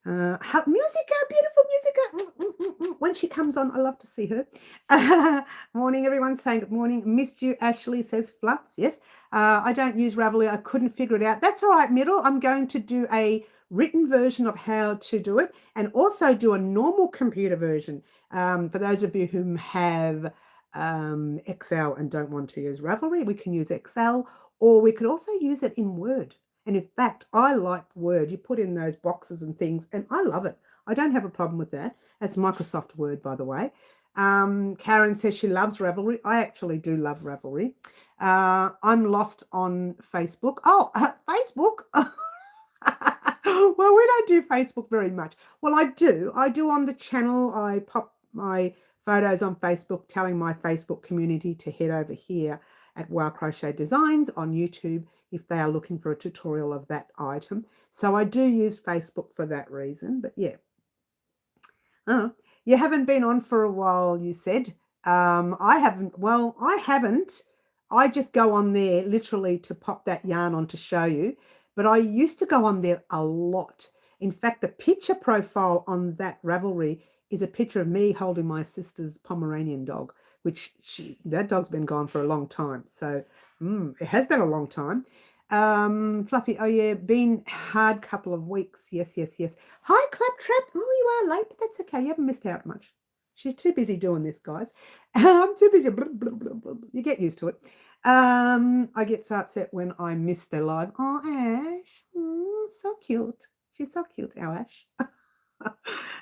Musica, beautiful Musica. When she comes on, I love to see her. Morning, everyone saying good morning. Missed you, Ashley, says Fluffs. Yes. I don't use Ravelry. I couldn't figure it out. That's all right, Middle. I'm going to do a written version of how to do it, and also do a normal computer version for those of you who have Excel and don't want to use Ravelry. We can use Excel, or we could also use it in Word. And in fact, I like Word. You put in those boxes and things, and I love it. I don't have a problem with that. That's Microsoft Word, by the way. Karen says she loves Ravelry. I actually do love Ravelry. I'm lost on Facebook. Oh, Facebook. Well, we don't do Facebook very much. Well, I do on the channel. I pop my photos on Facebook telling my Facebook community to head over here at Wow Crochet Designs on YouTube if they are looking for a tutorial of that item. So I do use Facebook for that reason, but yeah. Oh, you haven't been on for a while, you said. I haven't. I just go on there literally to pop that yarn on to show you, but I used to go on there a lot. In fact, the picture profile on that Ravelry is a picture of me holding my sister's Pomeranian dog, which that dog's been gone for a long time. So it has been a long time. Fluffy, oh yeah, been hard couple of weeks. Yes, yes, yes. Hi, Claptrap. Oh, you are late, but that's okay. You haven't missed out much. She's too busy doing this, guys. I'm too busy. Blah, blah, blah, blah. You get used to it. I get so upset when I miss their live. Oh, Ash. Oh, so cute. She's so cute, our Ash.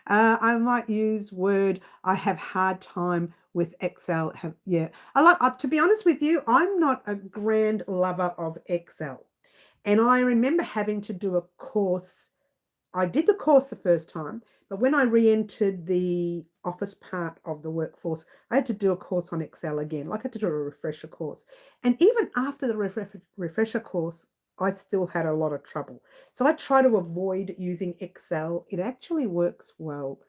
I might use Word. I have hard time with Excel. To be honest with you, I'm not a grand lover of Excel. And I remember having to do a course. I did the course the first time, but when I re-entered the office part of the workforce, I had to do a course on Excel again. Like I had to do a refresher course. And even after the refresher course, I still had a lot of trouble. So I try to avoid using Excel. It actually works well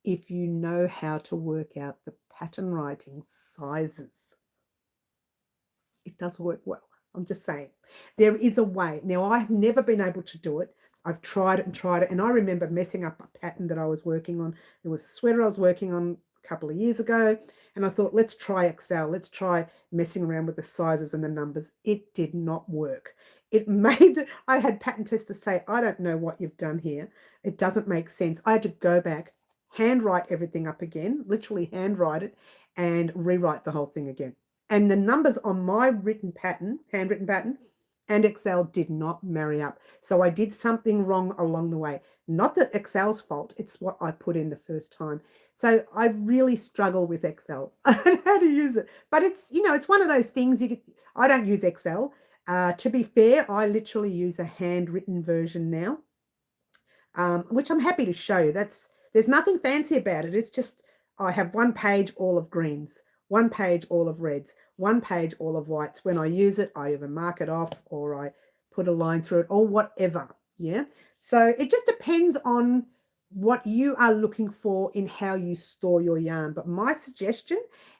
if you know how to work out the pattern writing sizes. It does work well. I'm just saying. There is a way. Now, I've never been able to do it. I've tried it, and I remember messing up a pattern that I was working on. There was a sweater I was working on a couple of years ago, and I thought, let's try Excel. Let's try messing around with the sizes and the numbers. It did not work. I had pattern testers say, I don't know what you've done here. It doesn't make sense. I had to go back, handwrite everything up again, literally handwrite it, and rewrite the whole thing again. And the numbers on my handwritten pattern, and Excel did not marry up. So I did something wrong along the way. Not that Excel's fault, it's what I put in the first time. So I really struggle with Excel and how to use it. But it's, it's one of those things I don't use Excel. To be fair, I literally use a handwritten version now, which I'm happy to show you. There's nothing fancy about it. It's just I have one page all of greens, one page all of reds, one page all of whites. When I use it, I either mark it off or I put a line through it or whatever. Yeah. So it just depends on what you are looking for in how you store your yarn. But my suggestion,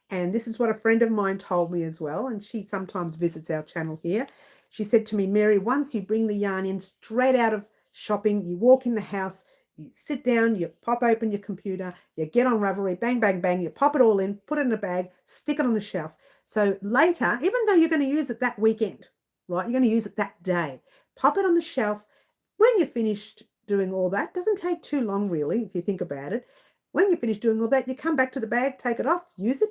and this is what a friend of mine told me as well, and she sometimes visits our channel here. She said to me, Mary, once you bring the yarn in straight out of shopping, you walk in the house, you sit down, you pop open your computer, you get on Ravelry, bang, bang, bang, you pop it all in, put it in a bag, stick it on the shelf. So later, even though you're going to use it that weekend, right, you're going to use it that day, pop it on the shelf. When you're finished doing all that, doesn't take too long really, if you think about it. When you're finished doing all that, you come back to the bag, take it off, use it,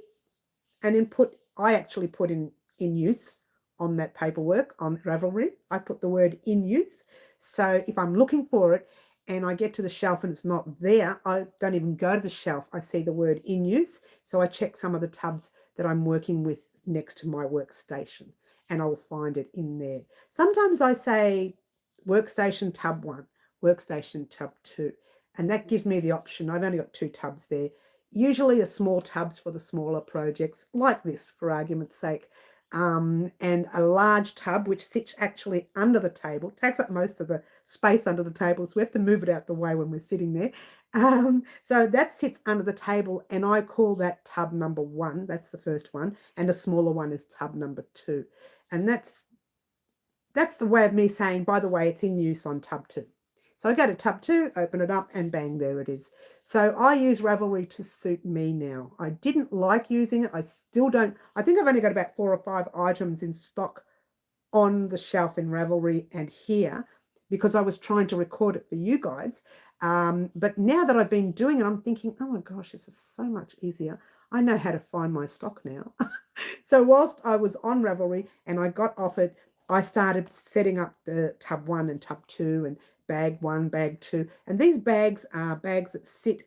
and then I actually put in use on that paperwork on Ravelry. I put the word in use. So if I'm looking for it and I get to the shelf and it's not there, I don't even go to the shelf. I see the word in use. So I check some of the tubs that I'm working with next to my workstation and I will find it in there. Sometimes I say workstation tub 1, workstation tub 2, and that gives me the option. I've only got 2 tubs there. Usually a small tubs for the smaller projects like this, for argument's sake, and a large tub which sits actually under the table, takes up most of the space under the table, so we have to move it out the way when we're sitting there. So that sits under the table and I call that tub number 1. That's the first one, and a smaller one is tub number 2. And that's the way of me saying, by the way, it's in use on tub 2. So I go to tub 2, open it up, and bang, there it is. So I use Ravelry to suit me now. I didn't like using it. I still don't. I think I've only got about 4 or 5 items in stock on the shelf in Ravelry and here because I was trying to record it for you guys. But now that I've been doing it, I'm thinking, oh my gosh, this is so much easier. I know how to find my stock now. So whilst I was on Ravelry and I got off it, I started setting up the tub 1 and tub 2 and bag 1, bag 2. And these bags are bags that sit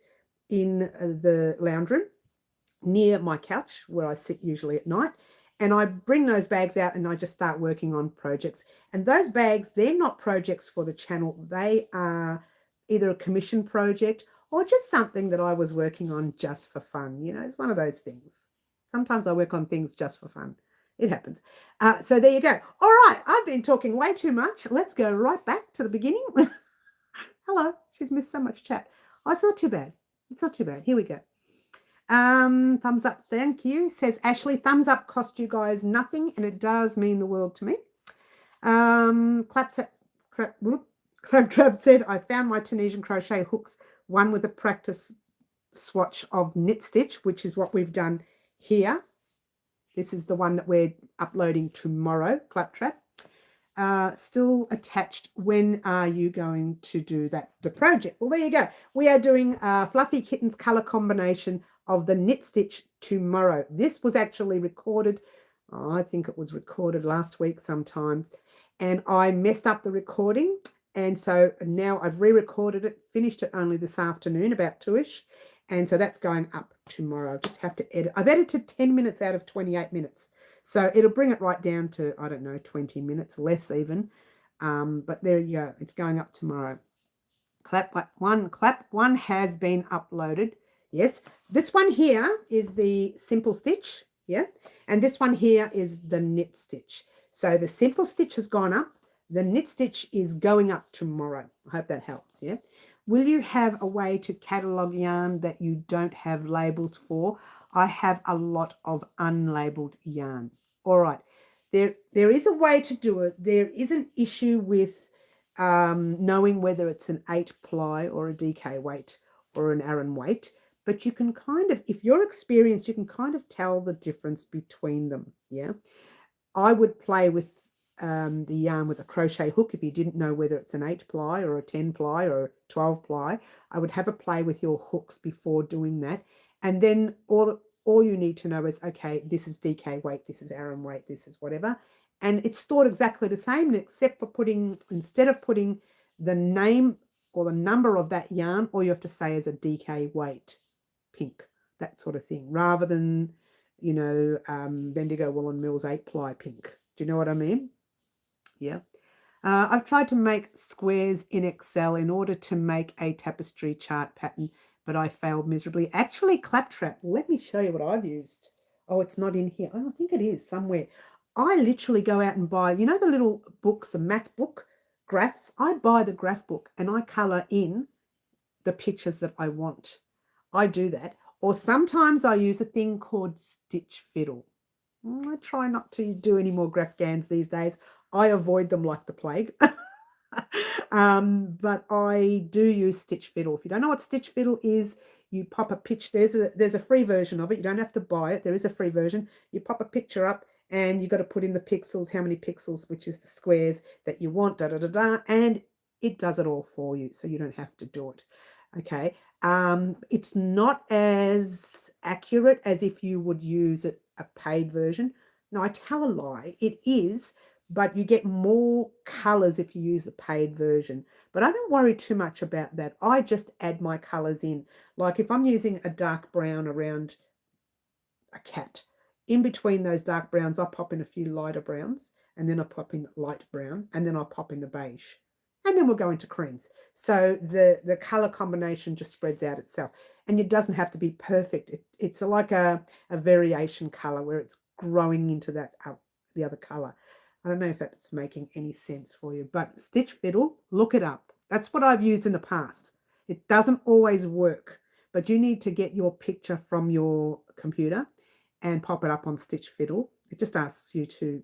in the lounge room near my couch where I sit usually at night. And I bring those bags out and I just start working on projects. And those bags, they're not projects for the channel. They are either a commission project or just something that I was working on just for fun. You know, it's one of those things. Sometimes I work on things just for fun. It happens. So there you go. All right, I've been talking way too much. Let's go right back to the beginning. Hello, she's missed so much chat. Oh, it's not too bad. It's not too bad. Here we go. Thumbs up, thank you. Says Ashley, thumbs up cost you guys nothing, and it does mean the world to me. Claptrap said, I found my Tunisian crochet hooks, one with a practice swatch of knit stitch, which is what we've done here. This is the one that we're uploading tomorrow, Claptrap. Still attached. When are you going to do the project? Well, there you go. We are doing Fluffy Kitten's color combination of the knit stitch tomorrow. This was actually recorded. I think it was recorded last week sometimes, and I messed up the recording, and so now I've re-recorded it, finished it only this afternoon about 2ish, and so that's going up tomorrow. I just have to edit. I've edited 10 minutes out of 28 minutes. So it'll bring it right down to, I don't know, 20 minutes, less even. But there you go. It's going up tomorrow. Clap one has been uploaded. Yes. This one here is the simple stitch. Yeah. And this one here is the knit stitch. So the simple stitch has gone up. The knit stitch is going up tomorrow. I hope that helps. Yeah. Will you have a way to catalog yarn that you don't have labels for? I have a lot of unlabeled yarn. All right, there is a way to do it. There is an issue with knowing whether it's an 8-ply or a DK weight or an Aran weight, but you can kind of, if you're experienced, you can kind of tell the difference between them. Yeah, I would play with the yarn with a crochet hook. If you didn't know whether it's an 8-ply or a 10-ply or a 12-ply, I would have a play with your hooks before doing that. And then all you need to know is, okay, this is DK weight, this is Aran weight, this is whatever. And it's stored exactly the same, except for instead of putting the name or the number of that yarn, all you have to say is a DK weight, pink, that sort of thing, rather than, you know, Bendigo Woolen Mills 8-ply pink. Do you know what I mean? Yeah. I've tried to make squares in Excel in order to make a tapestry chart pattern, but I failed miserably. Actually, Claptrap, let me show you what I've used. Oh, it's not in here. Oh, I think it is somewhere. I literally go out and buy, you know, the little books, the math book, graphs. I buy the graph book and I colour in the pictures that I want. I do that. Or sometimes I use a thing called Stitch Fiddle. I try not to do any more graph gans these days. I avoid them like the plague. But I do use Stitch Fiddle. If you don't know what Stitch Fiddle is, you pop a picture. There's a free version of it. You don't have to buy it. There is a free version. You pop a picture up and you've got to put in the pixels, how many pixels, which is the squares that you want, and it does it all for you, so you don't have to do it. Okay. It's not as accurate as if you would use a paid version. No, I tell a lie. It is, but you get more colors if you use the paid version. But I don't worry too much about that. I just add my colors in. Like if I'm using a dark brown around a cat, in between those dark browns, I pop in a few lighter browns, and then I pop in light brown, and then I pop in the beige. And then we'll go into creams. So the color combination just spreads out itself. And it doesn't have to be perfect. It's like a variation color where it's growing into that the other color. I don't know if that's making any sense for you, but Stitch Fiddle, look it up. That's what I've used in the past. It doesn't always work, but you need to get your picture from your computer and pop it up on Stitch Fiddle. It just asks you to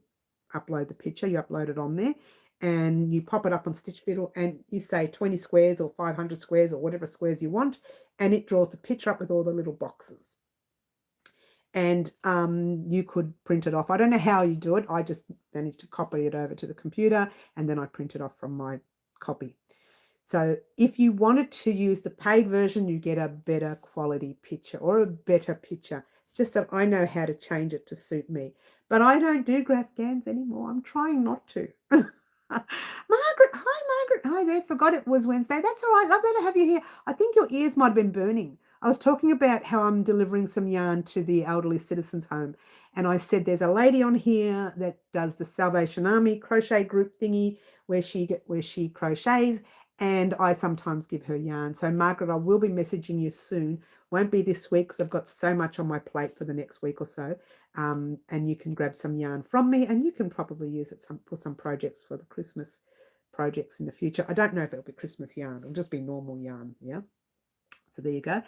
upload the picture. You upload it on there and you pop it up on Stitch Fiddle and you say 20 squares or 500 squares or whatever squares you want, and it draws the picture up with all the little boxes. And you could print it off. I don't know how you do it. I just managed to copy it over to the computer and then I print it off from my copy. So if you wanted to use the paid version, you get a better quality picture or a better picture. It's just that I know how to change it to suit me. But I don't do graph gans anymore. I'm trying not to. Margaret, hi Margaret. Hi there. Forgot it was Wednesday. That's all right. Lovely to have you here. I think your ears might have been burning. I was talking about how I'm delivering some yarn to the elderly citizens home. And I said there's a lady on here that does the Salvation Army crochet group thingy where she crochets. And I sometimes give her yarn. So Margaret, I will be messaging you soon. Won't be this week because I've got so much on my plate for the next week or so. And you can grab some yarn from me and you can probably use it for some projects for the Christmas projects in the future. I don't know if it'll be Christmas yarn. It'll just be normal yarn. Yeah. So there you go.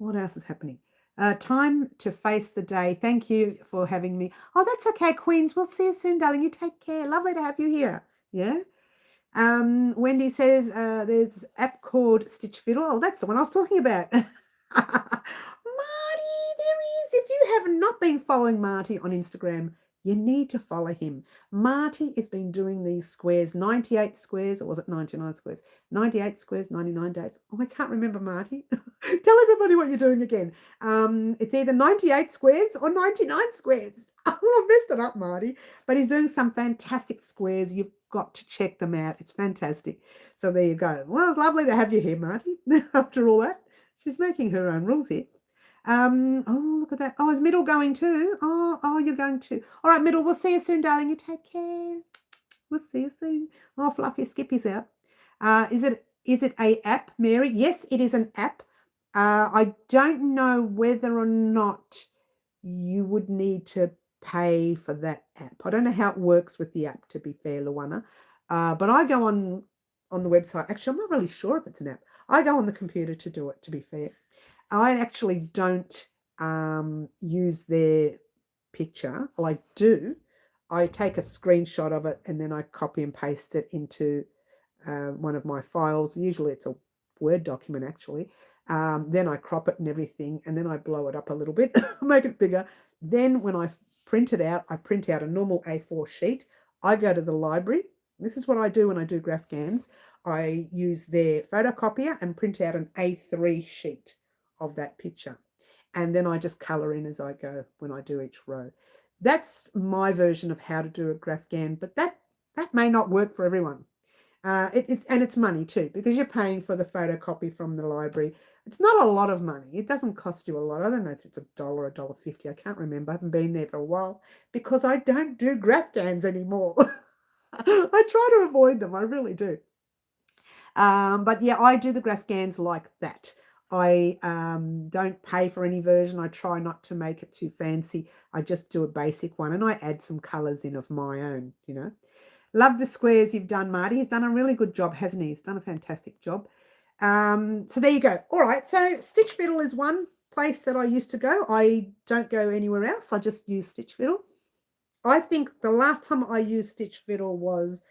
what else is happening? Time to face the day. Thank you for having me. Oh, that's okay, Queens. We'll see you soon, darling. You take care. Lovely to have you here. Yeah. Wendy says there's an app called Stitch Fiddle. Oh, that's the one I was talking about. Marty, there is. If you have not been following Marty on Instagram, you need to follow him. Marty has been doing these squares, 98 squares, or was it 99 squares? 98 squares, 99 days. Oh, I can't remember, Marty. Tell everybody what you're doing again. It's either 98 squares or 99 squares. Oh, I messed it up, Marty. But he's doing some fantastic squares. You've got to check them out. It's fantastic. So there you go. Well, it's lovely to have you here, Marty. After all that, she's making her own rules here. Oh, look at that. Oh, is Middle going too? Oh, you're going too. All right, Middle, we'll see you soon, darling. You take care. We'll see you soon. Oh, Fluffy Skippy's out. Is it a app, Mary? Yes, it is an app. I don't know whether or not you would need to pay for that app. I don't know how it works with the app, to be fair, Luana. But I go on the website. Actually, I'm not really sure if it's an app. I go on the computer to do it, to be fair. I actually don't use their picture. Well, I do. I take a screenshot of it and then I copy and paste it into one of my files. Usually it's a Word document, actually. Then I crop it and everything, and then I blow it up a little bit, make it bigger. Then when I print it out, I print out a normal A4 sheet. I go to the library. This is what I do when I do graph GANs. I use their photocopier and print out an A3 sheet of that picture. And then I just colour in as I go when I do each row. That's my version of how to do a graph GAN, but that may not work for everyone. It's money too, because you're paying for the photocopy from the library. It's not a lot of money. It doesn't cost you a lot. I don't know if it's $1 or $1.50. I can't remember. I haven't been there for a while because I don't do graph GANs anymore. I try to avoid them. I really do. But yeah, I do the graph GANs like that. I don't pay for any version. I try not to make it too fancy. I just do a basic one and I add some colours in of my own, you know. Love the squares you've done, Marty. He's done a really good job, hasn't he? He's done a fantastic job. So there you go. All right, so Stitch Fiddle is one place that I used to go. I don't go anywhere else. I just use Stitch Fiddle. I think the last time I used Stitch Fiddle was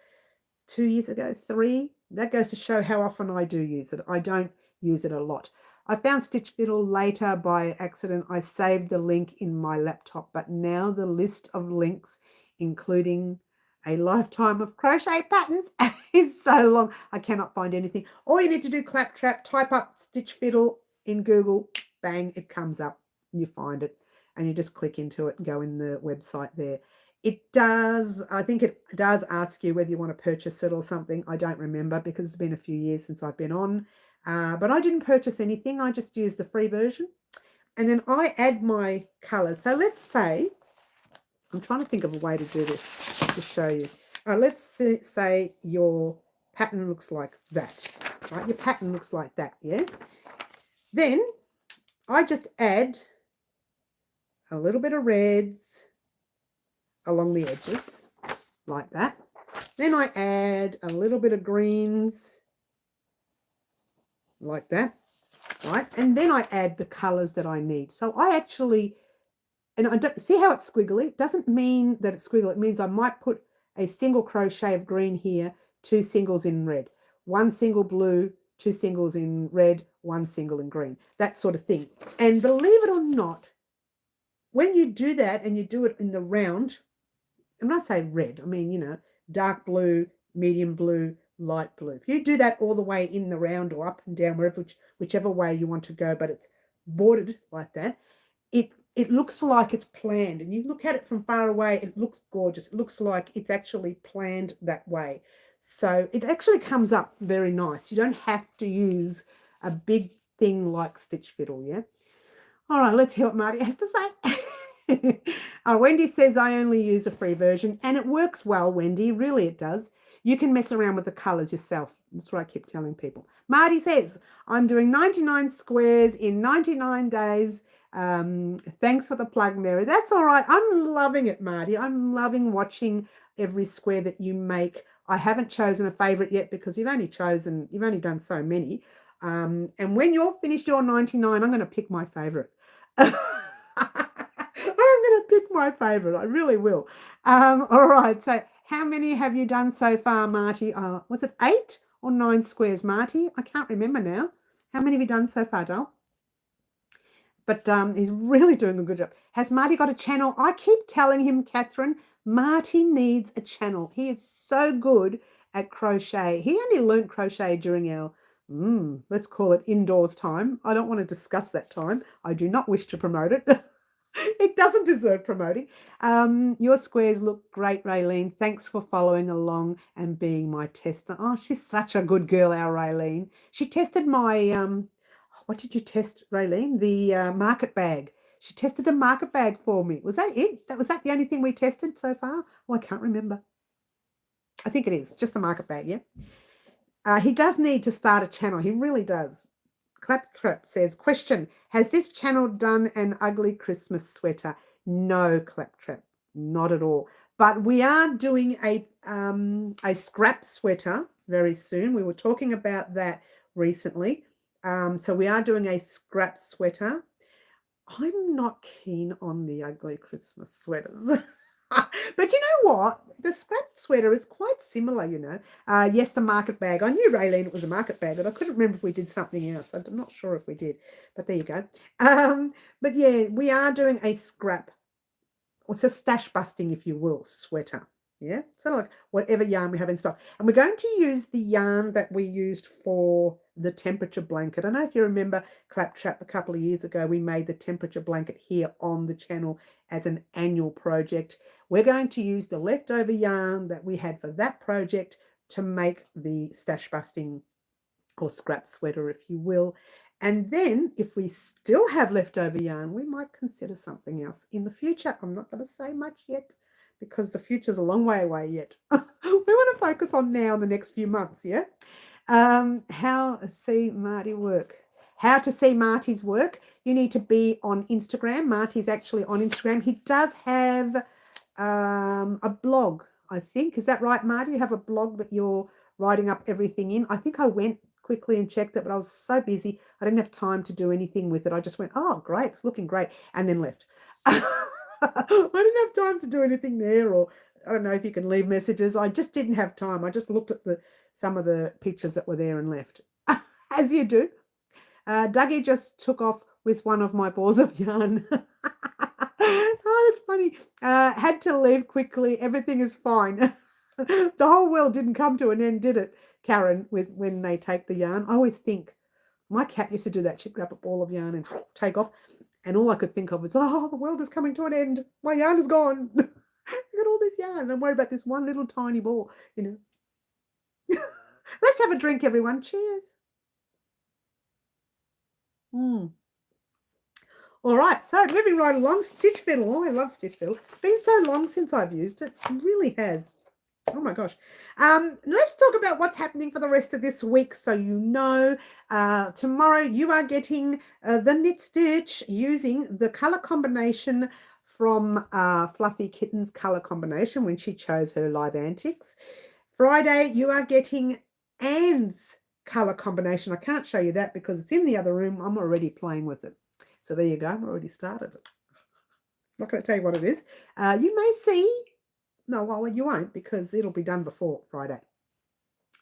2 years ago, 3. That goes to show how often I do use it. I don't use it a lot. I found Stitch Fiddle later by accident. I saved the link in my laptop, but now the list of links, including a lifetime of crochet patterns, is so long. I cannot find anything. All you need to do, claptrap, type up Stitch Fiddle in Google, bang, it comes up. You find it and you just click into it and go in the website there. It does, I think it does ask you whether you want to purchase it or something. I don't remember because it's been a few years since I've been on. But I didn't purchase anything. I just used the free version. And then I add my colours. So let's say, I'm trying to think of a way to do this to show you. All right, let's say your pattern looks like that. Right, your pattern looks like that, yeah? Then I just add a little bit of reds along the edges, like that. Then I add a little bit of greens, like that, right? And then I add the colours that I need. So I actually, and I don't see how it's squiggly. It doesn't mean that it's squiggly. It means I might put a single crochet of green here, 2 singles in red, 1 single blue, 2 singles in red, 1 single in green, that sort of thing. And believe it or not, when you do that and you do it in the round, and when I say red, I mean, you know, dark blue, medium blue, light blue. If you do that all the way in the round or up and down, whichever way you want to go, but it's bordered like that, it looks like it's planned. And you look at it from far away, it looks gorgeous. It looks like it's actually planned that way. So it actually comes up very nice. You don't have to use a big thing like Stitch Fiddle, yeah? All right, let's hear what Marty has to say. Wendy says, I only use a free version, and it works well, Wendy. Really, it does. You can mess around with the colours yourself. That's what I keep telling people. Marty says, I'm doing 99 squares in 99 days. Thanks for the plug, Mary. That's all right. I'm loving it, Marty. I'm loving watching every square that you make. I haven't chosen a favourite yet because you've only done so many. And when you're finished your 99, I'm going to pick my favorite. I'm going to pick my favorite. I really will. All right. So how many have you done so far, Marty? Was it 8 or 9 squares, Marty? I can't remember now. How many have you done so far, doll? But he's really doing a good job. Has Marty got a channel? I keep telling him, Catherine, Marty needs a channel. He is so good at crochet. He only learned crochet during our, let's call it indoors time. I don't want to discuss that time. I do not wish to promote it. It doesn't deserve promoting. Your squares look great, Raylene. Thanks for following along and being my tester. Oh, she's such a good girl, our Raylene. She tested my, what did you test, Raylene? The market bag. She tested the market bag for me. Was that it? Was that the only thing we tested so far? Oh, I can't remember. I think it is. Just the market bag, yeah? He does need to start a channel. He really does. Claptrap says, question, has this channel done an ugly Christmas sweater? No, Claptrap, not at all. But we are doing a scrap sweater very soon. We were talking about that recently. So we are doing a scrap sweater. I'm not keen on the ugly Christmas sweaters. But you know what? The scrap sweater is quite similar, you know. Yes, the market bag. I knew, Raylene, it was a market bag, but I couldn't remember if we did something else. I'm not sure if we did, but there you go. But yeah, we are doing a scrap, or so stash busting, if you will, sweater. Yeah, sort of like whatever yarn we have in stock. And we're going to use the yarn that we used for the temperature blanket. I don't know if you remember, Claptrap, a couple of years ago, we made the temperature blanket here on the channel as an annual project. We're going to use the leftover yarn that we had for that project to make the stash busting or scrap sweater, if you will. And then if we still have leftover yarn, we might consider something else in the future. I'm not going to say much yet, because the future's a long way away yet. We want to focus on now in the next few months, yeah? How to see Marty work. How to see Marty's work. You need to be on Instagram. Marty's actually on Instagram. He does have a blog, I think. Is that right, Marty? You have a blog that you're writing up everything in. I think I went quickly and checked it, but I was so busy. I didn't have time to do anything with it. I just went, oh, great, it's looking great, and then left. I didn't have time to do anything there, or I don't know if you can leave messages. I just didn't have time. I just looked at some of the pictures that were there and left, as you do. Dougie just took off with one of my balls of yarn. Oh, that's funny. Had to leave quickly. Everything is fine. The whole world didn't come to an end, did it, Karen, when they take the yarn? I always think, my cat used to do that. She'd grab a ball of yarn and take off. And all I could think of was, oh, the world is coming to an end. My yarn is gone. I got all this yarn. I'm worried about this one little tiny ball, you know. Let's have a drink, everyone. Cheers. All right, so moving right along, Stitch Fiddle. Oh, I love Stitch Fiddle. Been so long since I've used it. It really has. Oh my gosh. Let's talk about what's happening for the rest of this week. So you know, tomorrow you are getting the Knit Stitch using the color combination from Fluffy Kitten's color combination when she chose her Live Antics. Friday you are getting Anne's color combination. I can't show you that because it's in the other room. I'm already playing with it. So there you go. I've already started it. I'm not going to tell you what it is. You may see. No, well, you won't, because it'll be done before Friday.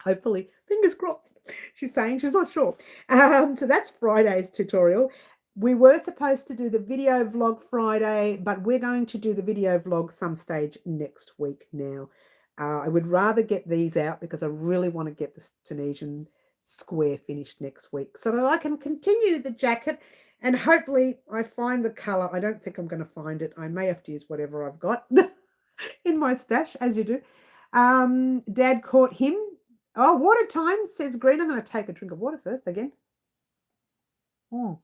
Hopefully. Fingers crossed. She's saying she's not sure. So that's Friday's tutorial. We were supposed to do the video vlog Friday, but we're going to do the video vlog some stage next week now. I would rather get these out because I really want to get the Tunisian square finished next week so that I can continue the jacket. And hopefully I find the colour. I don't think I'm going to find it. I may have to use whatever I've got in my stash, as you do. Dad caught him. Oh, water time, says Green. I'm going to take a drink of water first again. Oh.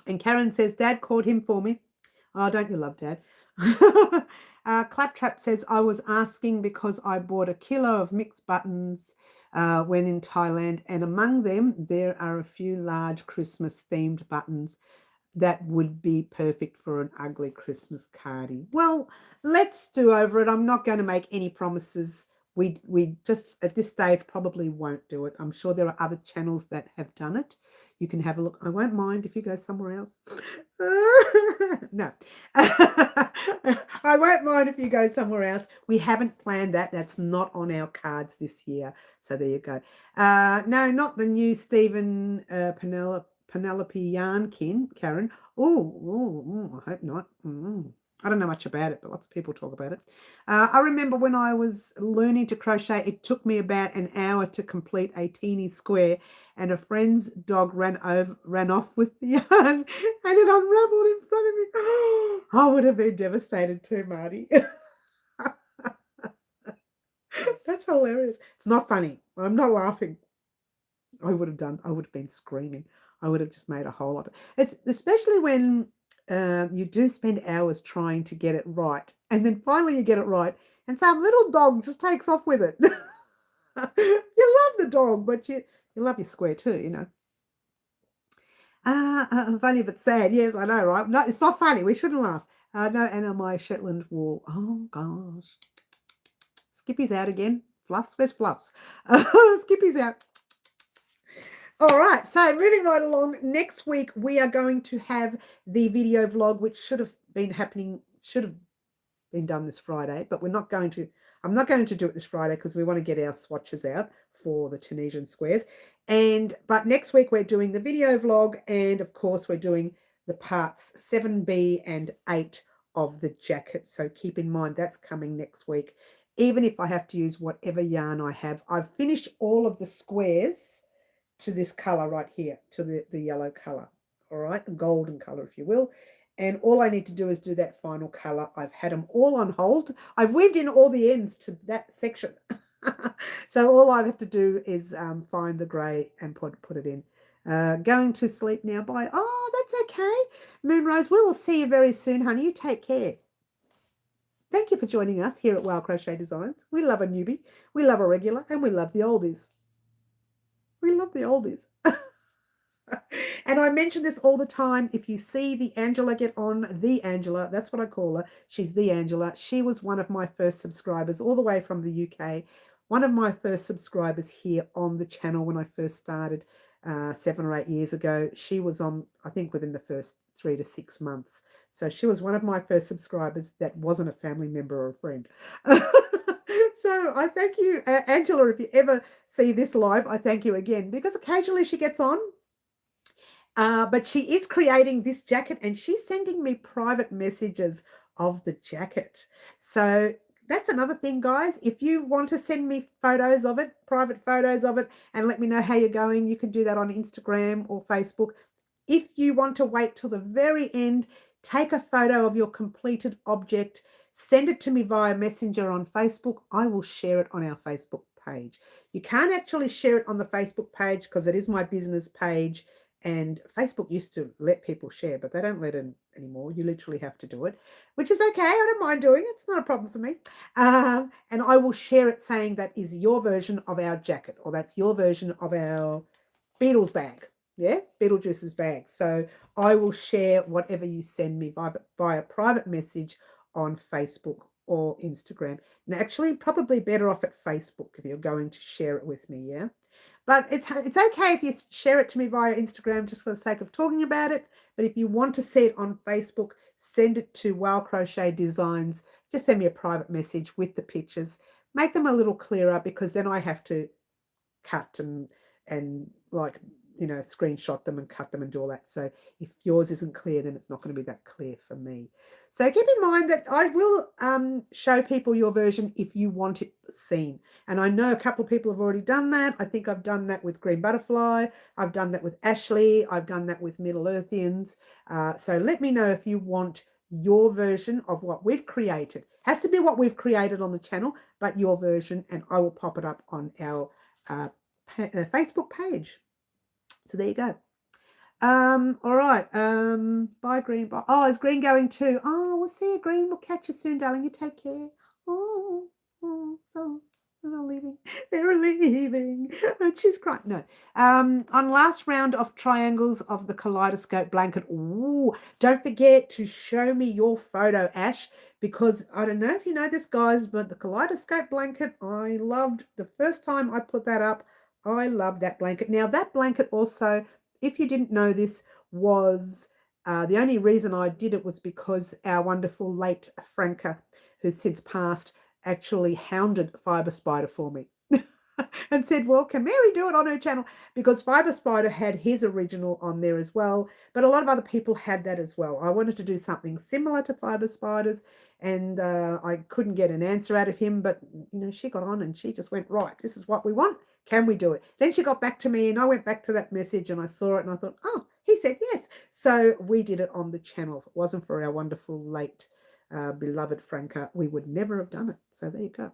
And Karen says, Dad caught him for me. Oh, don't you love Dad? Claptrap says, I was asking because I bought a kilo of mixed buttons when in Thailand, and among them there are a few large Christmas themed buttons that would be perfect for an ugly Christmas cardie. Well, let's do over it. I'm not going to make any promises we just at this stage probably won't do it. I'm sure there are other channels that have done it. You can have a look. I won't mind if you go somewhere else. No. I won't mind if you go somewhere else. We haven't planned that. That's not on our cards this year. So there you go. No, not the new Stephen Penelope Yarnkin, Karen. Oh, I hope not. I don't know much about it, but lots of people talk about it. I remember when I was learning to crochet, it took me about an hour to complete a teeny square, and a friend's dog ran off with the yarn, and it unraveled in front of me. I would have been devastated too, Marty. That's hilarious. It's not funny. I'm not laughing. I would have been screaming. I would have just made a whole lot. It's especially when you do spend hours trying to get it right, and then finally you get it right, and some little dog just takes off with it. You love the dog, but you love your square too, you know. Funny but sad. Yes, I know, right? No, it's not funny. We shouldn't laugh. No, Anna, my Shetland wool. Oh gosh, Skippy's out again. Fluffs, where's Fluffs? Skippy's out. All right, so moving right along, next week we are going to have the video vlog, which should have been done this Friday, but I'm not going to do it this Friday because we want to get our swatches out for the Tunisian squares. But next week we're doing the video vlog, and of course we're doing the parts 7B and 8 of the jacket. So keep in mind that's coming next week, even if I have to use whatever yarn I have. I've finished all of the squares to this color right here, to the yellow color, all right, a golden color, if you will. And all I need to do is do that final color. I've had them all on hold. I've weaved in all the ends to that section. So all I have to do is find the gray and put it in. Going to sleep now. Bye. Oh, that's okay. Moonrose, we will see you very soon, honey. You take care. Thank you for joining us here at Wow Crochet Designs. We love a newbie, we love a regular, and we love the oldies. We love the oldies. And I mention this all the time. If you see the Angela get on, the Angela, that's what I call her. She's the Angela. She was one of my first subscribers all the way from the UK. One of my first subscribers here on the channel when I first started 7 or 8 years ago. She was on, I think, within the first 3 to 6 months. So she was one of my first subscribers that wasn't a family member or a friend. So I thank you, Angela, if you ever see this live, I thank you again, because occasionally she gets on. But she is creating this jacket, and she's sending me private messages of the jacket. So that's another thing, guys. If you want to send me photos of it, private photos of it, and let me know how you're going, you can do that on Instagram or Facebook. If you want to wait till the very end, take a photo of your completed object, send it to me via Messenger on Facebook. I will share it on our Facebook page. You can't actually share it on the Facebook page because it is my business page, and Facebook used to let people share, but they don't let it anymore. You literally have to do it, which is okay. I don't mind doing it. It's not a problem for me. And I will share it saying that is your version of our jacket, or that's your version of our Beatles bag. Yeah, Beetlejuice's bag. So I will share whatever you send me via private message on Facebook or Instagram. And actually, probably better off at Facebook if you're going to share it with me, yeah? But it's okay if you share it to me via Instagram just for the sake of talking about it. But if you want to see it on Facebook, send it to Wow Crochet Designs. Just send me a private message with the pictures. Make them a little clearer, because then I have to cut and like, you know, screenshot them and cut them and do all that. So if yours isn't clear, then it's not going to be that clear for me. So keep in mind that I will show people your version if you want it seen. And I know a couple of people have already done that. I think I've done that with Green Butterfly. I've done that with Ashley. I've done that with Middle Earthians. So let me know if you want your version of what we've created. Has to be what we've created on the channel, but your version, and I will pop it up on our Facebook page. So there you go. All right. Bye, Green. Bye. Oh, is Green going too? Oh, we'll see you, Green. We'll catch you soon, darling. You take care. Oh, so. They're leaving. They're leaving. And she's crying. No. On last round of triangles of the kaleidoscope blanket. Ooh, don't forget to show me your photo, Ash, because I don't know if you know this, guys, but the kaleidoscope blanket, I loved the first time I put that up. I loved that blanket. Now, that blanket also, if you didn't know this, was the only reason I did it was because our wonderful late Franca, who's since passed, actually hounded Fiber Spider for me and said, well, can Mary do it on her channel? Because Fiber Spider had his original on there as well, but a lot of other people had that as well. I wanted to do something similar to Fiber Spider's, and I couldn't get an answer out of him, but she got on and she just went, right, this is what we want. Can we do it? Then she got back to me and I went back to that message and I saw it and I thought, oh, he said yes. So we did it on the channel. If it wasn't for our wonderful late beloved Franca, we would never have done it. So there you go.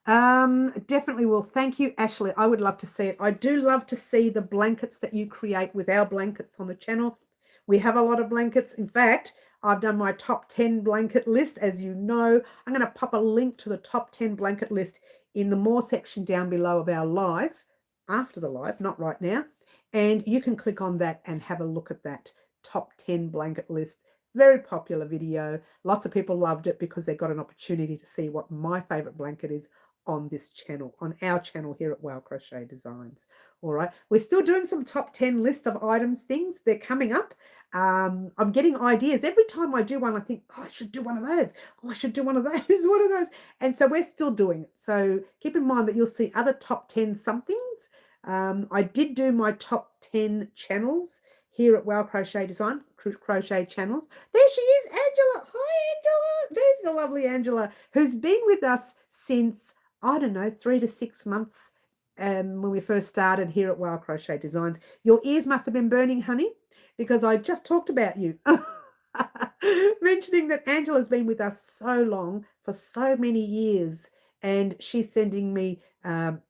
Definitely will. Thank you, Ashley. I would love to see it. I do love to see the blankets that you create with our blankets on the channel. We have a lot of blankets. In fact, I've done my top 10 blanket list. As you know, I'm going to pop a link to the top 10 blanket list in the more section down below of our live, after the live, not right now. And you can click on that and have a look at that top 10 blanket list. Very popular video. Lots of people loved it because they got an opportunity to see what my favorite blanket is on this channel, on our channel here at Wow Crochet Designs. All right, we're still doing some top 10 list of items, things. They're coming up. I'm getting ideas. Every time I do one, I think, oh, I should do one of those. Oh, I should do one of those, one of those. And so we're still doing it. So keep in mind that you'll see other top 10 somethings. I did do my top 10 channels here at Wow Crochet Design, crochet channels. There she is, Angela. Hi, Angela. There's the lovely Angela, who's been with us since, I don't know, 3 to 6 months when we first started here at Wow Crochet Designs. Your ears must have been burning, honey, because I just talked about you. Mentioning that Angela's been with us so long, for so many years, and she's sending me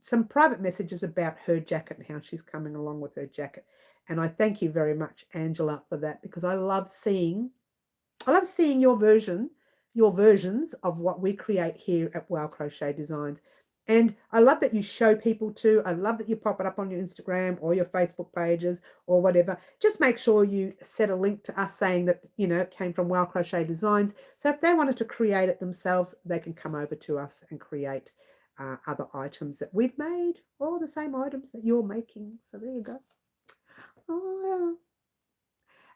some private messages about her jacket and how she's coming along with her jacket. And I thank you very much, Angela, for that, because I love seeing your versions of what we create here at Wow Crochet Designs. And I love that you show people too. I love that you pop it up on your Instagram or your Facebook pages or whatever. Just make sure you set a link to us saying that, it came from Wow Crochet Designs. So if they wanted to create it themselves, they can come over to us and create other items that we've made, or the same items that you're making. So there you go. Oh,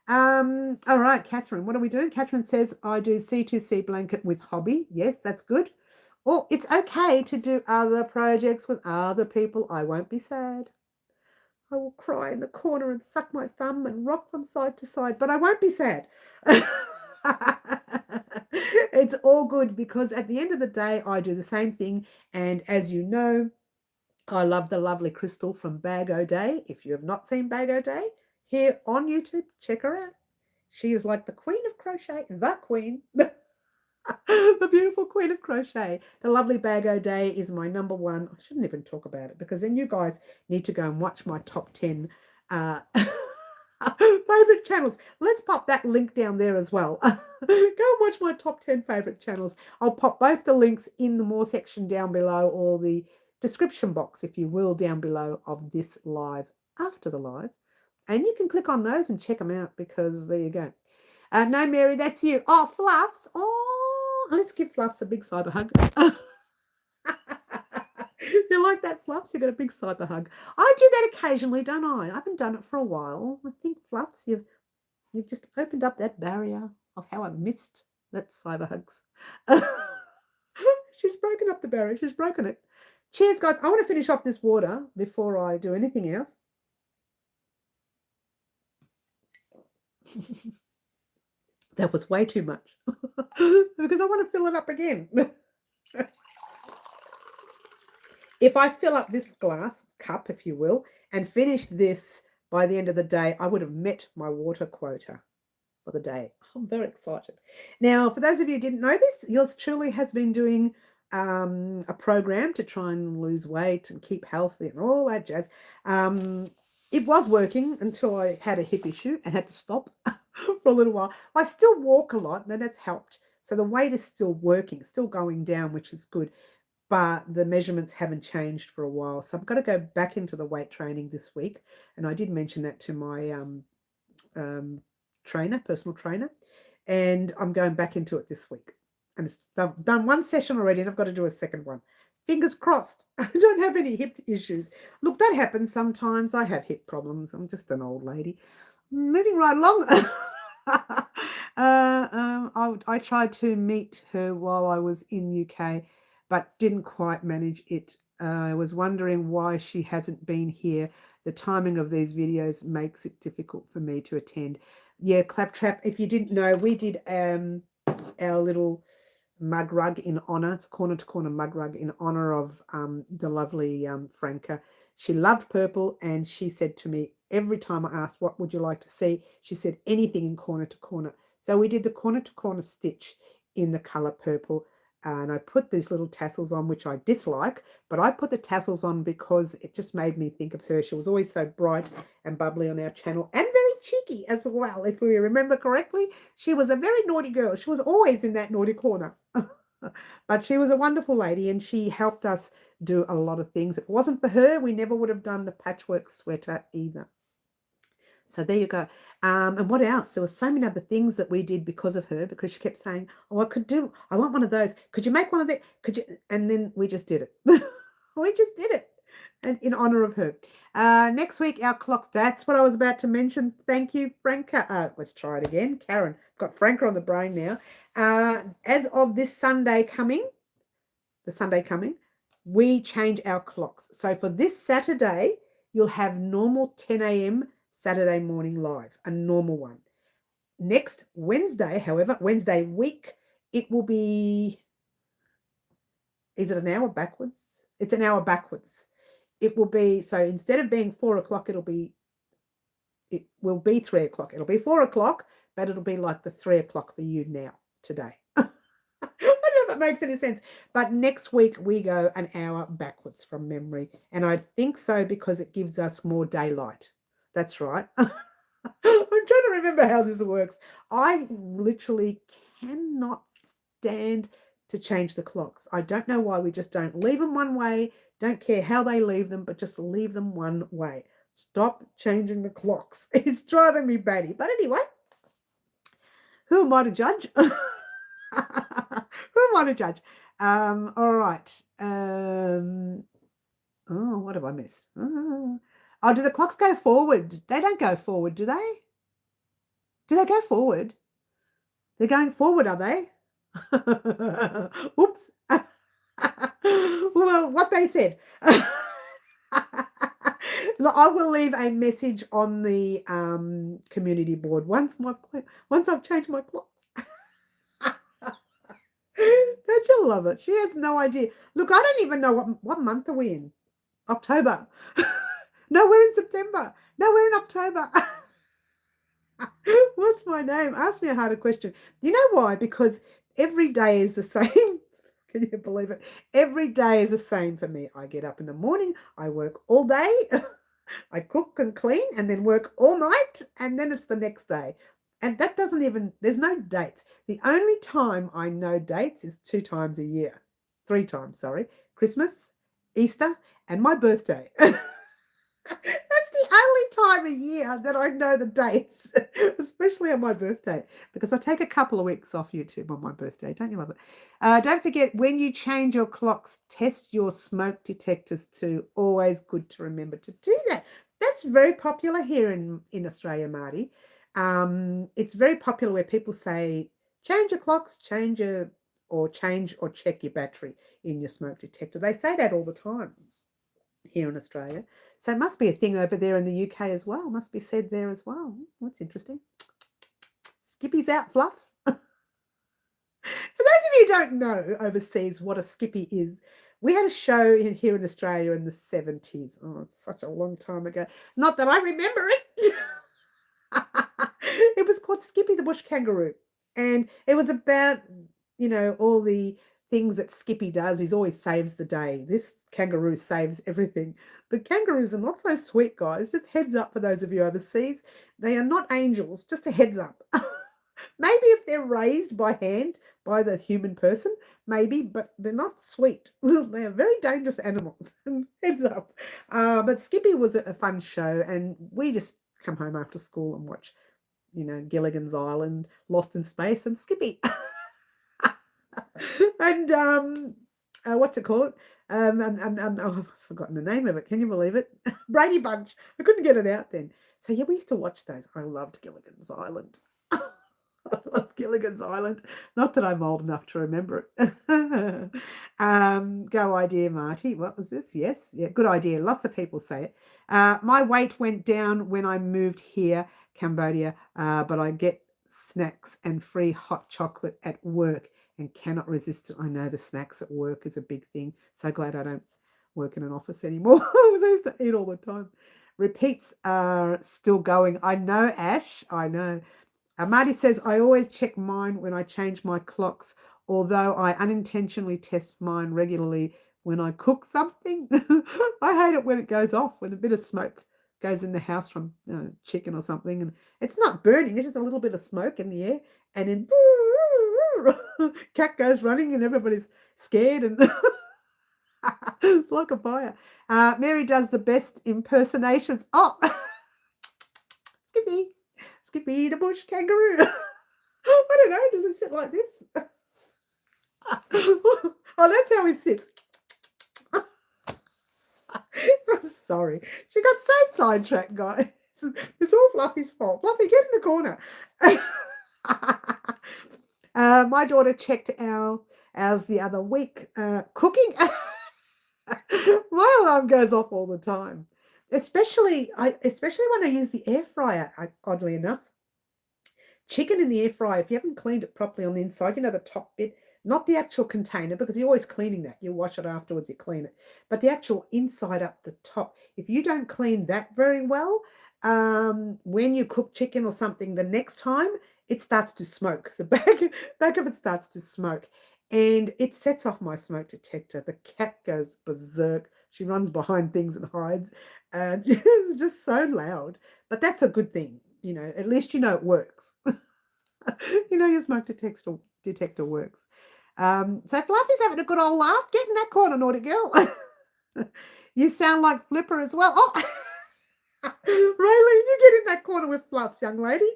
all right, Catherine, what are we doing? Catherine says, I do C2C blanket with hobby. Yes, that's good. Oh, it's okay to do other projects with other people. I won't be sad. I will cry in the corner and suck my thumb and rock from side to side, but I won't be sad. It's all good because at the end of the day, I do the same thing. And as you know, I love the lovely Crystal from Bag O Day. If you have not seen Bag O Day here on YouTube, check her out. She is like the queen of crochet, the queen. The beautiful queen of crochet. The lovely Bag O Day is my number one. I shouldn't even talk about it because then you guys need to go and watch my top 10 favorite channels. Let's pop that link down there as well. Go and watch my top 10 favorite channels. I'll pop both the links in the more section down below, or the description box, if you will, down below of this live, after the live. And you can click on those and check them out, because there you go. No, Mary, that's you. Oh, Fluffs. Oh, let's give Fluffs a big cyber hug. You like that, Fluffs? You got a big cyber hug. I do that occasionally, don't I? I haven't done it for a while. I think, Fluffs, you've just opened up that barrier of how I've missed that cyber hugs. She's broken up the barrier. She's broken it. Cheers, guys. I want to finish off this water before I do anything else. That was way too much because I want to fill it up again. If I fill up this glass cup, if you will, and finish this by the end of the day, I would have met my water quota for the day. I'm very excited. Now, for those of you who didn't know this, yours truly has been doing a program to try and lose weight and keep healthy and all that jazz. It was working until I had a hip issue and had to stop for a little while. I still walk a lot, and that's helped. So the weight is still working, still going down, which is good. but the measurements haven't changed for a while. So I've got to go back into the weight training this week. And I did mention that to my personal trainer, and I'm going back into it this week. And I've done one session already, and I've got to do a second one. Fingers crossed. I don't have any hip issues. Look, that happens sometimes. I have hip problems. I'm just an old lady. Moving right along. I tried to meet her while I was in UK, but didn't quite manage it. I was wondering why she hasn't been here. The timing of these videos makes it difficult for me to attend. Yeah, Claptrap, if you didn't know, we did our little mug rug in honor. It's a corner-to-corner mug rug in honor of the lovely Franca. She loved purple, and she said to me, every time I asked, what would you like to see? She said, anything in corner to corner. So we did the corner to corner stitch in the color purple. And I put these little tassels on, which I dislike, but I put the tassels on because it just made me think of her. She was always so bright and bubbly on our channel, and very cheeky as well. If we remember correctly, she was a very naughty girl. She was always in that naughty corner. But she was a wonderful lady, and she helped us do a lot of things. If it wasn't for her, we never would have done the patchwork sweater either. So there you go. And what else? There were so many other things that we did because of her, because she kept saying, oh, I want one of those. Could you make one of that? Could you? And then we just did it. We just did it. And in honor of her. Next week, our clocks. That's what I was about to mention. Thank you, Franca. Let's try it again. Karen. I've got Franca on the brain now. As of this Sunday coming, we change our clocks. So for this Saturday, you'll have normal 10 a.m. Saturday morning live, a normal one. Next Wednesday, however, Wednesday week, it will be, is it an hour backwards? It's an hour backwards. It will be, so instead of being 4 o'clock, it will be 3 o'clock. It'll be 4 o'clock, but it'll be like the 3 o'clock for you now, today. I don't know if it makes any sense. But next week, we go an hour backwards from memory. And I think so because it gives us more daylight. That's right. I'm trying to remember how this works. I literally cannot stand to change the clocks. I don't know why. We just don't leave them one way. Don't care how they leave them, but just leave them one way. Stop changing the clocks. It's driving me batty. But anyway, who am I to judge? Who am I to judge? All right. Oh, what have I missed? Oh, do the clocks go forward? They don't go forward, do they? Do they go forward? They're going forward, are they? Oops. Well, what they said. I will leave a message on the community board once I've changed my clocks. Don't you love it? She has no idea. Look, I don't even know what month are we in? October. No, we're in September. No, we're in October. What's my name? Ask me a harder question. You know why? Because every day is the same. Can you believe it? Every day is the same for me. I get up in the morning, I work all day, I cook and clean, and then work all night, and then it's the next day. And that doesn't even, there's no dates. The only time I know dates is 2 times a year. 3 times, sorry. Christmas, Easter, and my birthday. That's the only time a year that I know the dates, especially on my birthday, because I take a couple of weeks off YouTube on my birthday. Don't you love it? Don't forget, when you change your clocks, test your smoke detectors too. Always good to remember to do that. That's very popular here in Australia, Marty. It's very popular where people say, change your clocks, change or check your battery in your smoke detector. They say that all the time here in Australia. So it must be a thing over there in the UK as well. Must be said there as well. That's interesting. Skippy's out, Fluffs. For those of you who don't know overseas what a skippy is, we had a show here in Australia in the 70s. Oh, it's such a long time ago. Not that I remember it. It was called Skippy the Bush Kangaroo. And it was about, all the things that Skippy does. He always saves the day. This kangaroo saves everything. But kangaroos are not so sweet, guys. Just heads up for those of you overseas. They are not angels. Just a heads up. Maybe if they're raised by hand by the human person, maybe, but they're not sweet. They're very dangerous animals. Heads up. But Skippy was a fun show, and we just come home after school and watch, Gilligan's Island, Lost in Space, and Skippy. And what's it called? Oh, I've forgotten the name of it. Can you believe it? Brady Bunch. I couldn't get it out then. So yeah, we used to watch those. I loved Gilligan's Island. I love Gilligan's Island. Not that I'm old enough to remember it. Go idea, Marty. What was this? Yes, yeah, good idea. Lots of people say it. My weight went down when I moved here, Cambodia, but I get snacks and free hot chocolate at work and cannot resist it. I know the snacks at work is a big thing. So glad I don't work in an office anymore. I used to eat all the time. Repeats are still going. I know, Ash. I know. Marty says, I always check mine when I change my clocks, although I unintentionally test mine regularly when I cook something. I hate it when it goes off, when a bit of smoke goes in the house from chicken or something. And it's not burning, it's just a little bit of smoke in the air. And then cat goes running and everybody's scared. And it's like a fire. Mary does the best impersonations. Oh, Skippy. Skippy the bush kangaroo. I don't know. Does it sit like this? Oh, that's how he sits. I'm sorry. She got so sidetracked, guys. It's all Fluffy's fault. Fluffy, get in the corner. My daughter checked ours the other week. Cooking. My alarm goes off all the time. Especially when I use the air fryer, oddly enough. Chicken in the air fryer, if you haven't cleaned it properly on the inside, the top bit, not the actual container, because you're always cleaning that. You wash it afterwards, you clean it. But the actual inside up the top, if you don't clean that very well, when you cook chicken or something the next time, it starts to smoke. The back of it starts to smoke. And it sets off my smoke detector. The cat goes berserk. She runs behind things and hides. And it's just so loud. But that's a good thing. At least it works. Your smoke detector works. So Fluffy's having a good old laugh. Get in that corner, naughty girl. You sound like Flipper as well. Oh, Raylene, you get in that corner with Fluffs, young lady.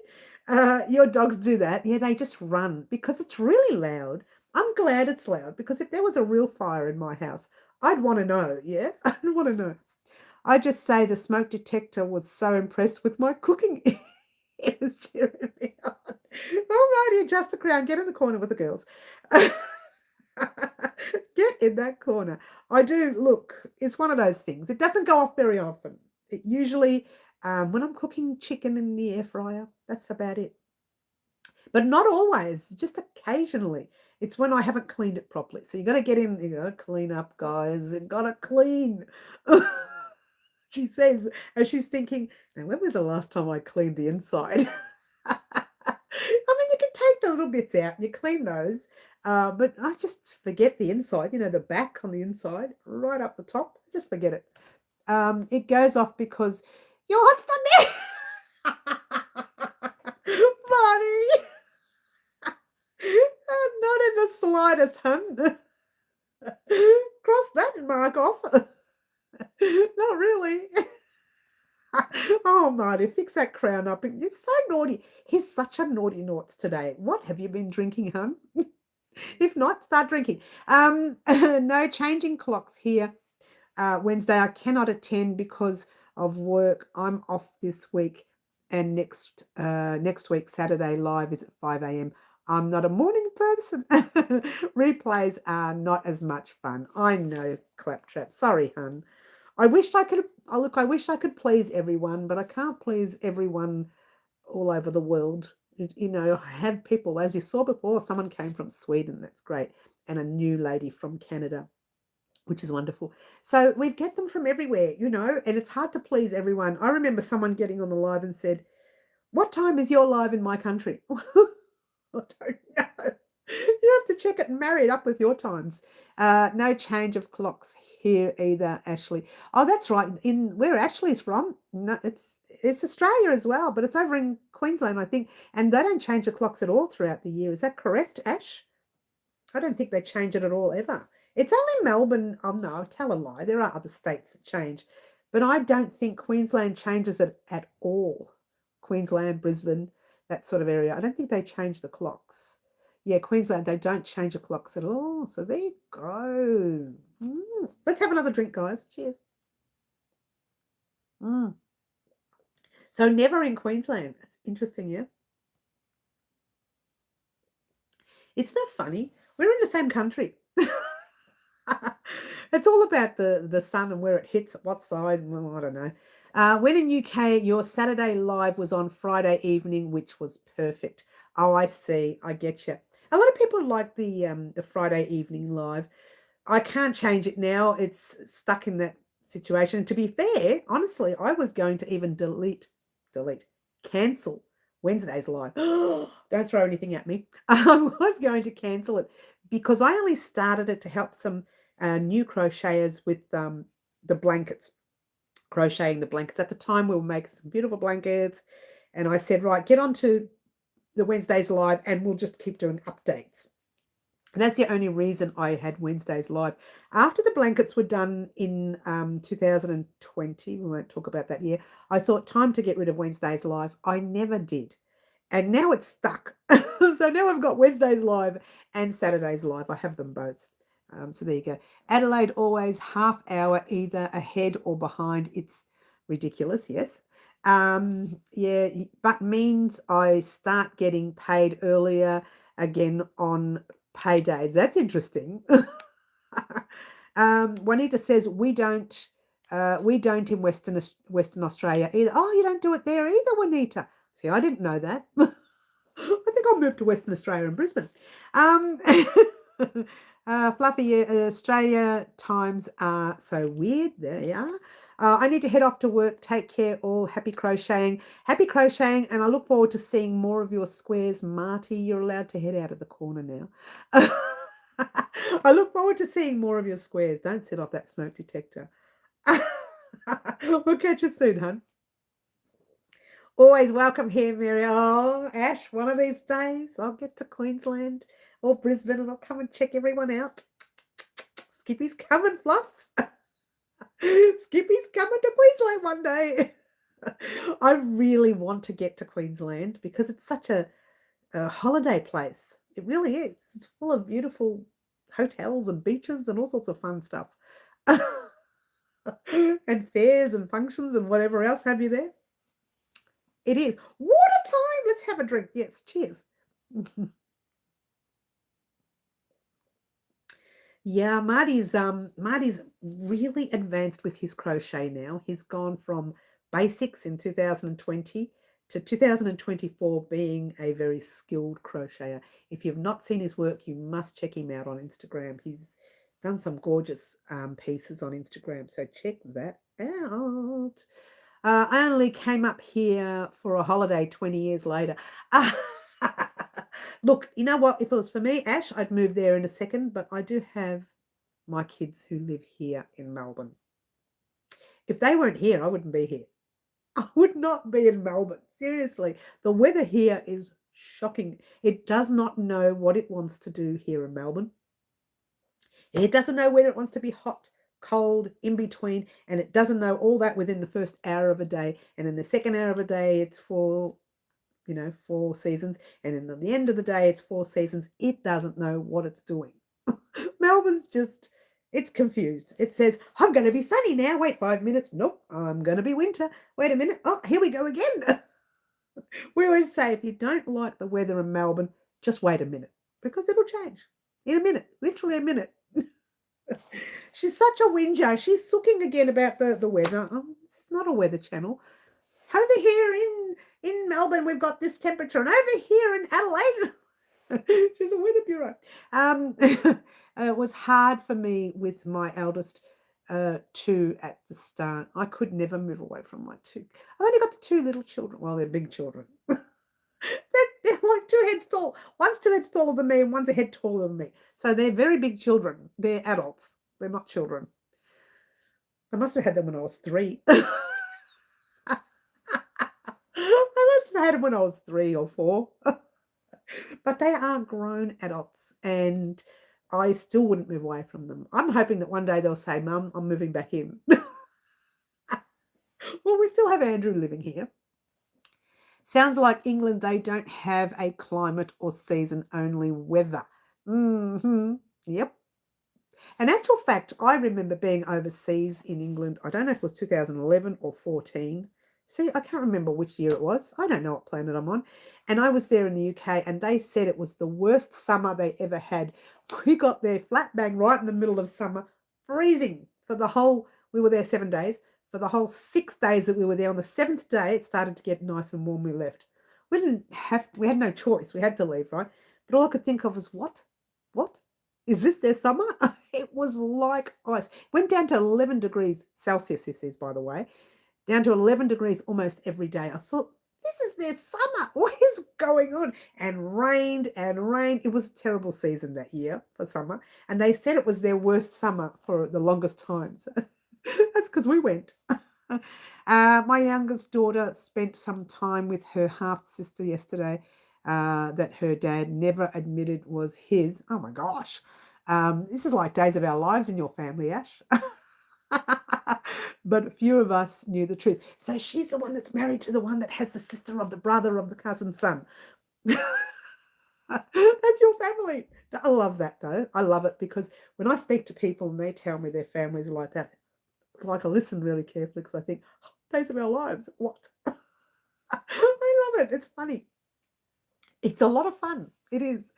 Your dogs do that. Yeah, they just run because it's really loud. I'm glad it's loud because if there was a real fire in my house, I'd want to know, yeah? I'd want to know. I just say the smoke detector was so impressed with my cooking. It was cheering me on. All righty, adjust the crown. Get in the corner with the girls. Get in that corner. I do, look, it's one of those things. It doesn't go off very often. It usually, when I'm cooking chicken in the air fryer, that's about it. But not always, just occasionally. It's when I haven't cleaned it properly. So you got to get in, you got to clean up, guys. You got to clean. She says, as she's thinking, now when was the last time I cleaned the inside? I mean, you can take the little bits out and you clean those, but I just forget the inside, the back on the inside, right up the top. Just forget it. It goes off because your hot stomach. Bonnie. Not in the slightest, hun. Cross that mark off. Not really. Oh, Marty, fix that crown up. You're so naughty. He's such a naughty noughts today. What have you been drinking, hun? If not, start drinking. No changing clocks here. Wednesday, I cannot attend because of work. I'm off this week, and next week, Saturday, live is at 5 a.m. I'm not a morning person. Replays are not as much fun. I know, Claptrap. Sorry, hun. I wish I could please everyone, but I can't please everyone all over the world. I have people, as you saw before, someone came from Sweden, that's great, and a new lady from Canada, which is wonderful. So we get them from everywhere, and it's hard to please everyone. I remember someone getting on the live and said, "What time is your live in my country?" I don't know. You have to check it and marry it up with your times. No change of clocks here either, Ashley. Oh, that's right. In where Ashley's from, no, it's Australia as well, but it's over in Queensland, I think, and they don't change the clocks at all throughout the year. Is that correct, Ash? I don't think they change it at all ever. It's only Melbourne. Oh no, I tell a lie. There are other states that change, but I don't think Queensland changes it at all. Queensland, Brisbane, that sort of area. I don't think they change the clocks. Yeah, Queensland, they don't change the clocks at all. So there you go. Let's have another drink, guys. Cheers. So never in Queensland. That's interesting, yeah. It's not funny. We're in the same country. It's all about the sun and where it hits at what side. Well, I don't know. When in UK, your Saturday live was on Friday evening, which was perfect. Oh, I see. I get you. A lot of people like the Friday evening live. I can't change it now. It's stuck in that situation. To be fair, honestly, I was going to even cancel Wednesday's live. Don't throw anything at me. I was going to cancel it because I only started it to help some new crocheters with the blankets, crocheting the blankets. At the time, we were making some beautiful blankets. And I said, right, get on to the Wednesdays live and we'll just keep doing updates. And that's the only reason I had Wednesdays live. After the blankets were done in 2020, we won't talk about that year, I thought time to get rid of Wednesdays live. I never did. And now it's stuck. So now I've got Wednesdays live and Saturdays live. I have them both. So there you go. Adelaide always half hour either ahead or behind. It's ridiculous, yes. Yeah, but means I start getting paid earlier again on paydays. That's interesting. Juanita says we don't in Western Australia either. Oh, you don't do it there either, Juanita. See, I didn't know that. I think I'll move to Western Australia and Brisbane. Fluffy, Australia times are so weird. There you are. I need to head off to work. Take care all. Happy crocheting. Happy crocheting. And I look forward to seeing more of your squares. Marty, you're allowed to head out of the corner now. I look forward to seeing more of your squares. Don't set off that smoke detector. We'll catch you soon, hon. Always welcome here, Mary. Oh, Ash, one of these days I'll get to Queensland or Brisbane and I'll come and check everyone out. Skippy's coming, Fluffs. Skippy's coming to Queensland one day. I really want to get to Queensland because it's such a holiday place. It really is. It's full of beautiful hotels and beaches and all sorts of fun stuff. And fairs and functions and whatever else have you there. It is. What a time. Let's have a drink. Yes, cheers. Yeah, Marty's really advanced with his crochet now. He's gone from basics in 2020 to 2024 being a very skilled crocheter. If you've not seen his work, you must check him out on Instagram. He's done some gorgeous pieces on Instagram, so check that out. I only came up here for a holiday 20 years later. Look, you know what? If it was for me, Ash, I'd move there in a second, but I do have my kids who live here in Melbourne. If they weren't here, I wouldn't be here. I would not be in Melbourne. Seriously, the weather here is shocking. It does not know what it wants to do here in Melbourne. It doesn't know whether it wants to be hot, cold, in between, and it doesn't know all that within the first hour of a day. And in the second hour of a day, it's four seasons. And in the end of the day, it's 4 seasons. It doesn't know what it's doing. Melbourne's just, it's confused. It says, I'm going to be sunny now. Wait 5 minutes. Nope, I'm going to be winter. Wait a minute. Oh, here we go again. We always say, if you don't like the weather in Melbourne, just wait a minute because it'll change in a minute, literally a minute. She's such a whinger. She's sooking again about the weather. Oh, this is not a weather channel. Over here in Melbourne, we've got this temperature, and over here in Adelaide, she's a weather bureau. It was hard for me with my eldest 2 at the start. I could never move away from my 2. I only got the 2 little children. Well, they're big children. They're like 2 heads tall. One's 2 heads taller than me, and one's a head taller than me. So they're very big children. They're adults. They're not children. I must have had them when I was 3. I must must have had them when I was 3 or 4. But they are grown adults and I still wouldn't move away from them. I'm hoping that one day they'll say, Mum, I'm moving back in. Well, we still have Andrew living here. Sounds like England, they don't have a climate or season, only weather. Yep. An actual fact, I remember being overseas in England. I don't know if it was 2011 or 14. See, I can't remember which year it was. I don't know what planet I'm on. And I was there in the UK and they said it was the worst summer they ever had. We got there flat bang right in the middle of summer, freezing for the whole, we were there 7 days. For the whole 6 days that we were there, on the 7th day, it started to get nice and warm. We left. We had no choice. We had to leave, right? But all I could think of was, what? Is this their summer? It was like ice. Went down to 11 degrees Celsius, this is, by the way. Down to 11 degrees almost every day. I thought, this is their summer. What is going on? And rained and rained. It was a terrible season that year for summer. And they said it was their worst summer for the longest time. So that's because we went. My youngest daughter spent some time with her half-sister yesterday that her dad never admitted was his. Oh, my gosh. This is like days of our lives in your family, Ash. But few of us knew the truth. So she's the one that's married to the one that has the sister of the brother of the cousin's son. That's your family. I love that, though. I love it because when I speak to people and they tell me their families are like that, it's like I listen really carefully because I think, oh, days of our lives, what? I love it. It's funny. It's a lot of fun. It is.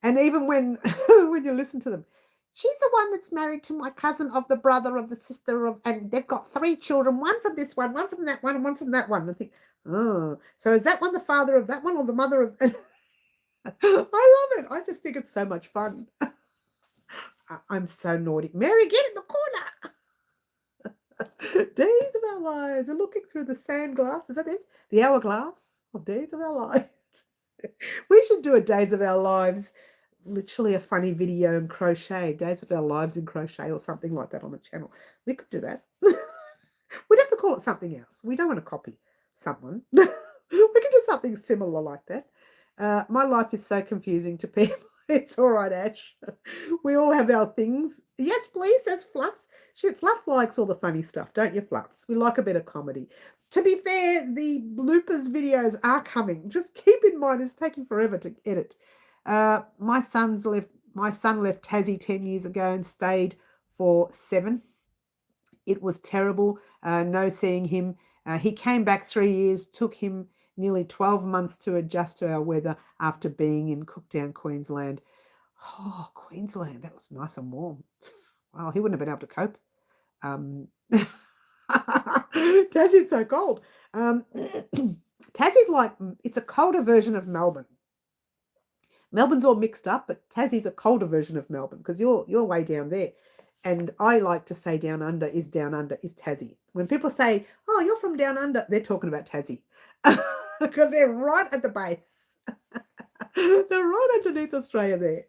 And even when when you listen to them, she's the one that's married to my cousin of the brother of the sister of, and they've got 3 children, one from this one from that one, and one from that one. And I think, oh, so is that one the father of that one or the mother of? I love it. I just think it's so much fun. I'm so naughty. Mary, get in the corner. Days of our lives. And looking through the sand glass. Is that this? The hourglass of days of our lives. We should do a days of our lives, literally a funny video in crochet, days of our lives in crochet or something like that on the channel. We could do that. We'd have to call it something else. We don't want to copy someone. We can do something similar like that. My life is so confusing to people. It's all right, Ash. We all have our things. Yes, please, says Fluffs. Fluff likes all the funny stuff, don't you, Fluffs? We like a bit of comedy. To be fair, the bloopers videos are coming. Just keep in mind, it's taking forever to edit. My son left Tassie 10 years ago and stayed for 7. It was terrible. No seeing him. He came back 3 years, took him nearly 12 months to adjust to our weather after being in Cooktown, Queensland. Oh, Queensland, that was nice and warm. Well, he wouldn't have been able to cope. Tassie's so cold. Tassie's like, it's a colder version of Melbourne. Melbourne's all mixed up, but Tassie's a colder version of Melbourne because you're way down there. And I like to say down under is Tassie. When people say, oh, you're from down under, they're talking about Tassie because they're right at the base. They're right underneath Australia there.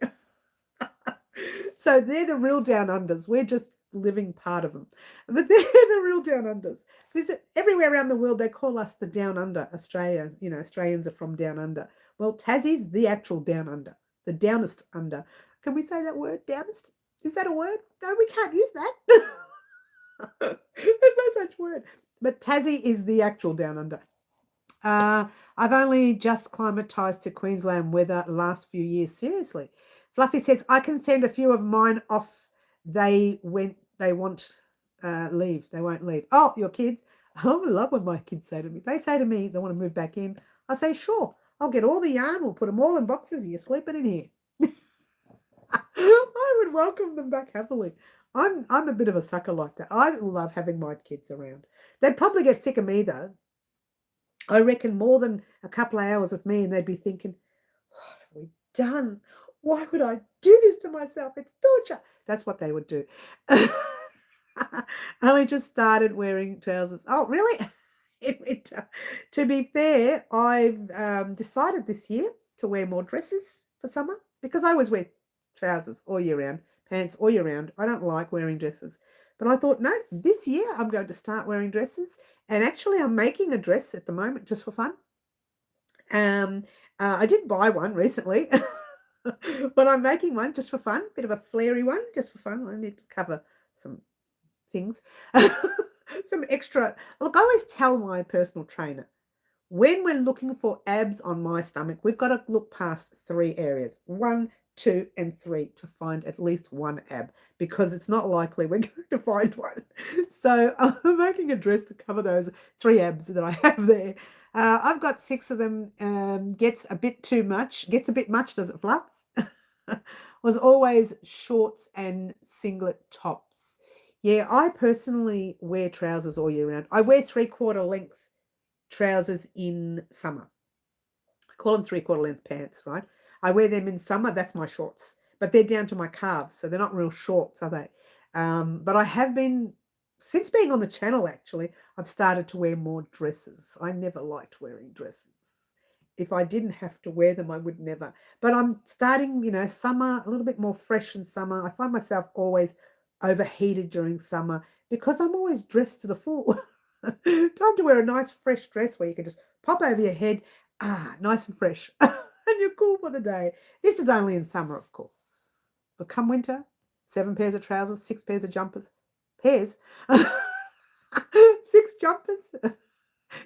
So they're the real down unders. We're just living part of them. But they're the real down unders. Because everywhere around the world, they call us the down under Australia. You know, Australians are from down under. Well, Tassie's the actual down under, the downest under. Can we say that word, downest? Is that a word? No, we can't use that. There's no such word. But Tassie is the actual down under. I've only just climatised to Queensland weather the last few years. Seriously. Fluffy says, I can send a few of mine off. They won't leave. They won't leave. Oh, your kids. Oh, I love when my kids say to me. They say to me they want to move back in. I say, sure. I'll get all the yarn. We'll put them all in boxes. You're sleeping in here. I would welcome them back happily. I'm a bit of a sucker like that. I love having my kids around. They'd probably get sick of me, though. I reckon more than a couple of hours with me and they'd be thinking, what have we done? Why would I do this to myself? It's torture. That's what they would do. I only just started wearing trousers. Oh, really? To be fair, I've decided this year to wear more dresses for summer because I always wear trousers all year round, pants all year round. I don't like wearing dresses. But I thought, no, this year I'm going to start wearing dresses. And actually I'm making a dress at the moment just for fun. I did buy one recently, but I'm making one just for fun, bit of a flary one, just for fun. I need to cover some things, some extra. Look, I always tell my personal trainer, when we're looking for abs on my stomach, we've got to look past 3 areas, 1, 2, and 3, to find at least one ab, because it's not likely we're going to find one. So I'm making a dress to cover those 3 abs that I have there. I've got 6 of them. Gets a bit too much. Gets a bit much, does it, Fluffs? Was always shorts and singlet tops. Yeah, I personally wear trousers all year round. I wear 3/4 length trousers in summer. I call them 3/4 length pants, right? I wear them in summer. That's my shorts, but they're down to my calves, so they're not real shorts, are they? But I have been, since being on the channel, actually, I've started to wear more dresses. I never liked wearing dresses. If I didn't have to wear them, I would never. But I'm starting, summer, a little bit more fresh in summer. I find myself always overheated during summer because I'm always dressed to the full. Time to wear a nice fresh dress where you can just pop over your head, nice and fresh, and you're cool for the day. This is only in summer, of course. But come winter, 7 pairs of trousers, 6 pairs of jumpers. Pairs? 6 jumpers,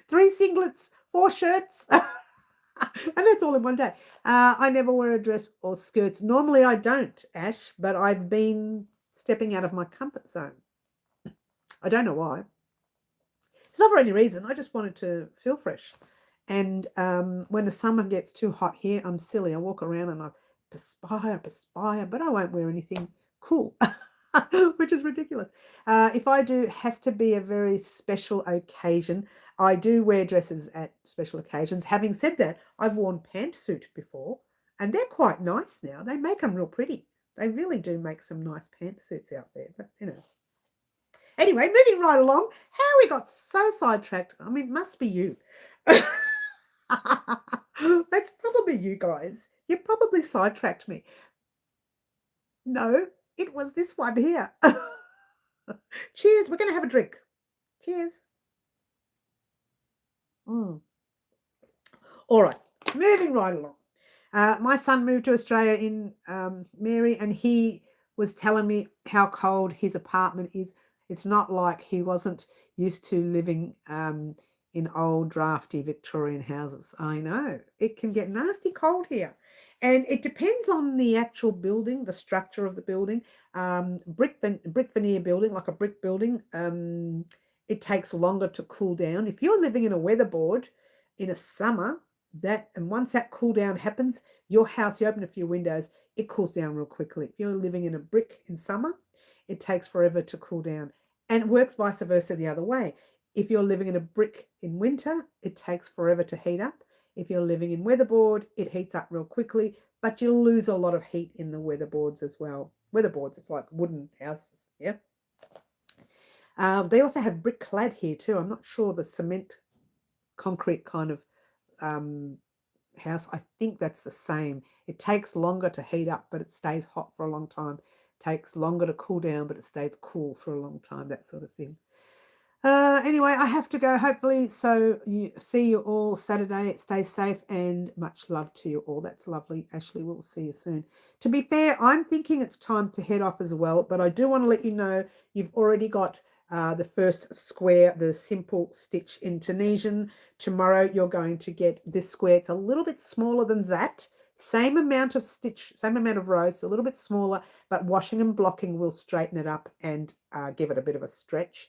3 singlets, 4 shirts. And that's all in one day. I never wear a dress or skirts. Normally I don't, Ash, but I've been stepping out of my comfort zone. I don't know why. It's not for any reason. I just wanted to feel fresh. And when the summer gets too hot here, I'm silly. I walk around and I perspire, but I won't wear anything cool, which is ridiculous. If I do, it has to be a very special occasion. I do wear dresses at special occasions. Having said that, I've worn pantsuit before, and they're quite nice now. They make them real pretty. They really do make some nice pantsuits out there, but Anyway, moving right along. How we got so sidetracked? I mean, it must be you. That's probably you guys. You probably sidetracked me. No, it was this one here. Cheers. We're going to have a drink. Cheers. All right, moving right along. My son moved to Australia in Mary, and he was telling me how cold his apartment is. It's not like he wasn't used to living in old drafty Victorian houses. I know. It can get nasty cold here. And it depends on the actual building, the structure of the building. Brick veneer building, like a brick building, it takes longer to cool down. If you're living in a weatherboard in a summer, and once that cool down happens, your house, you open a few windows, it cools down real quickly. If you're living in a brick in summer, it takes forever to cool down. And it works vice versa the other way. If you're living in a brick in winter, it takes forever to heat up. If you're living in weatherboard, it heats up real quickly, but you'll lose a lot of heat in the weatherboards as well. Weatherboards, it's like wooden houses, yeah. They also have brick clad here too. I'm not sure the cement concrete kind of house. I think that's the same. It takes longer to heat up, but it stays hot for a long time. Takes longer to cool down, but it stays cool for a long time, that sort of thing. Anyway, I have to go, hopefully. So see you all Saturday. Stay safe and much love to you all. That's lovely. Ashley, we'll see you soon. To be fair, I'm thinking it's time to head off as well, but I do want to let you know you've already got the first square, the simple stitch in Tunisian. Tomorrow you're going to get this square. It's a little bit smaller than that. Same amount of stitch, same amount of rows, a little bit smaller, but washing and blocking will straighten it up and give it a bit of a stretch.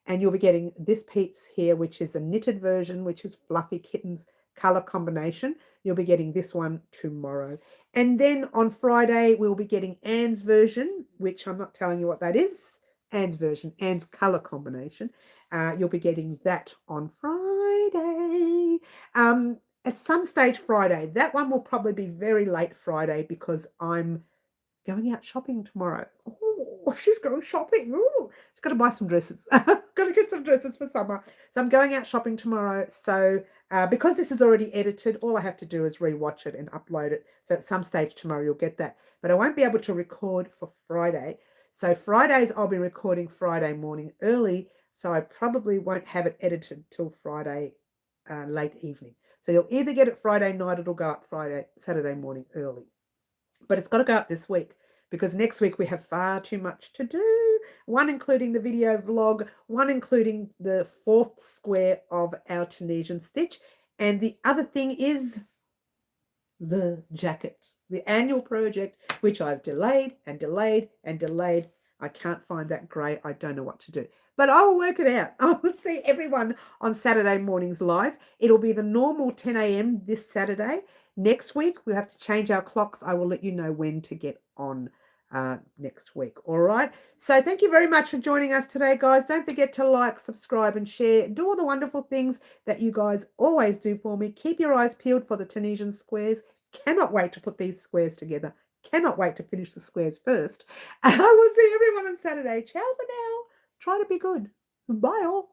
And you'll be getting this piece here, which is a knitted version, which is Fluffy Kitten's color combination. You'll be getting this one tomorrow. And then on Friday, we'll be getting Anne's version, which I'm not telling you what that is. Anne's version, Anne's color combination. You'll be getting that on Friday. At some stage Friday. That one will probably be very late Friday because I'm going out shopping tomorrow. Oh, she's going shopping. Oh, she's got to buy some dresses. Got to get some dresses for summer. So I'm going out shopping tomorrow. So because this is already edited, all I have to do is rewatch it and upload it. So at some stage tomorrow, you'll get that. But I won't be able to record for Friday. So Fridays, I'll be recording Friday morning early. So I probably won't have it edited till Friday late evening. So you'll either get it Friday night, it'll go up Saturday morning early. But it's got to go up this week because next week we have far too much to do. One including the video vlog, one including the 4th square of our Tunisian stitch. And the other thing is the jacket, the annual project, which I've delayed and delayed and delayed. I can't find that grey. I don't know what to do. But I will work it out. I will see everyone on Saturday mornings live. It'll be the normal 10 a.m. this Saturday. Next week, we'll have to change our clocks. I will let you know when to get on next week. All right. So thank you very much for joining us today, guys. Don't forget to like, subscribe, and share. Do all the wonderful things that you guys always do for me. Keep your eyes peeled for the Tunisian squares. Cannot wait to put these squares together. Cannot wait to finish the squares first. I will see everyone on Saturday. Ciao for now. Try to be good. Bye all.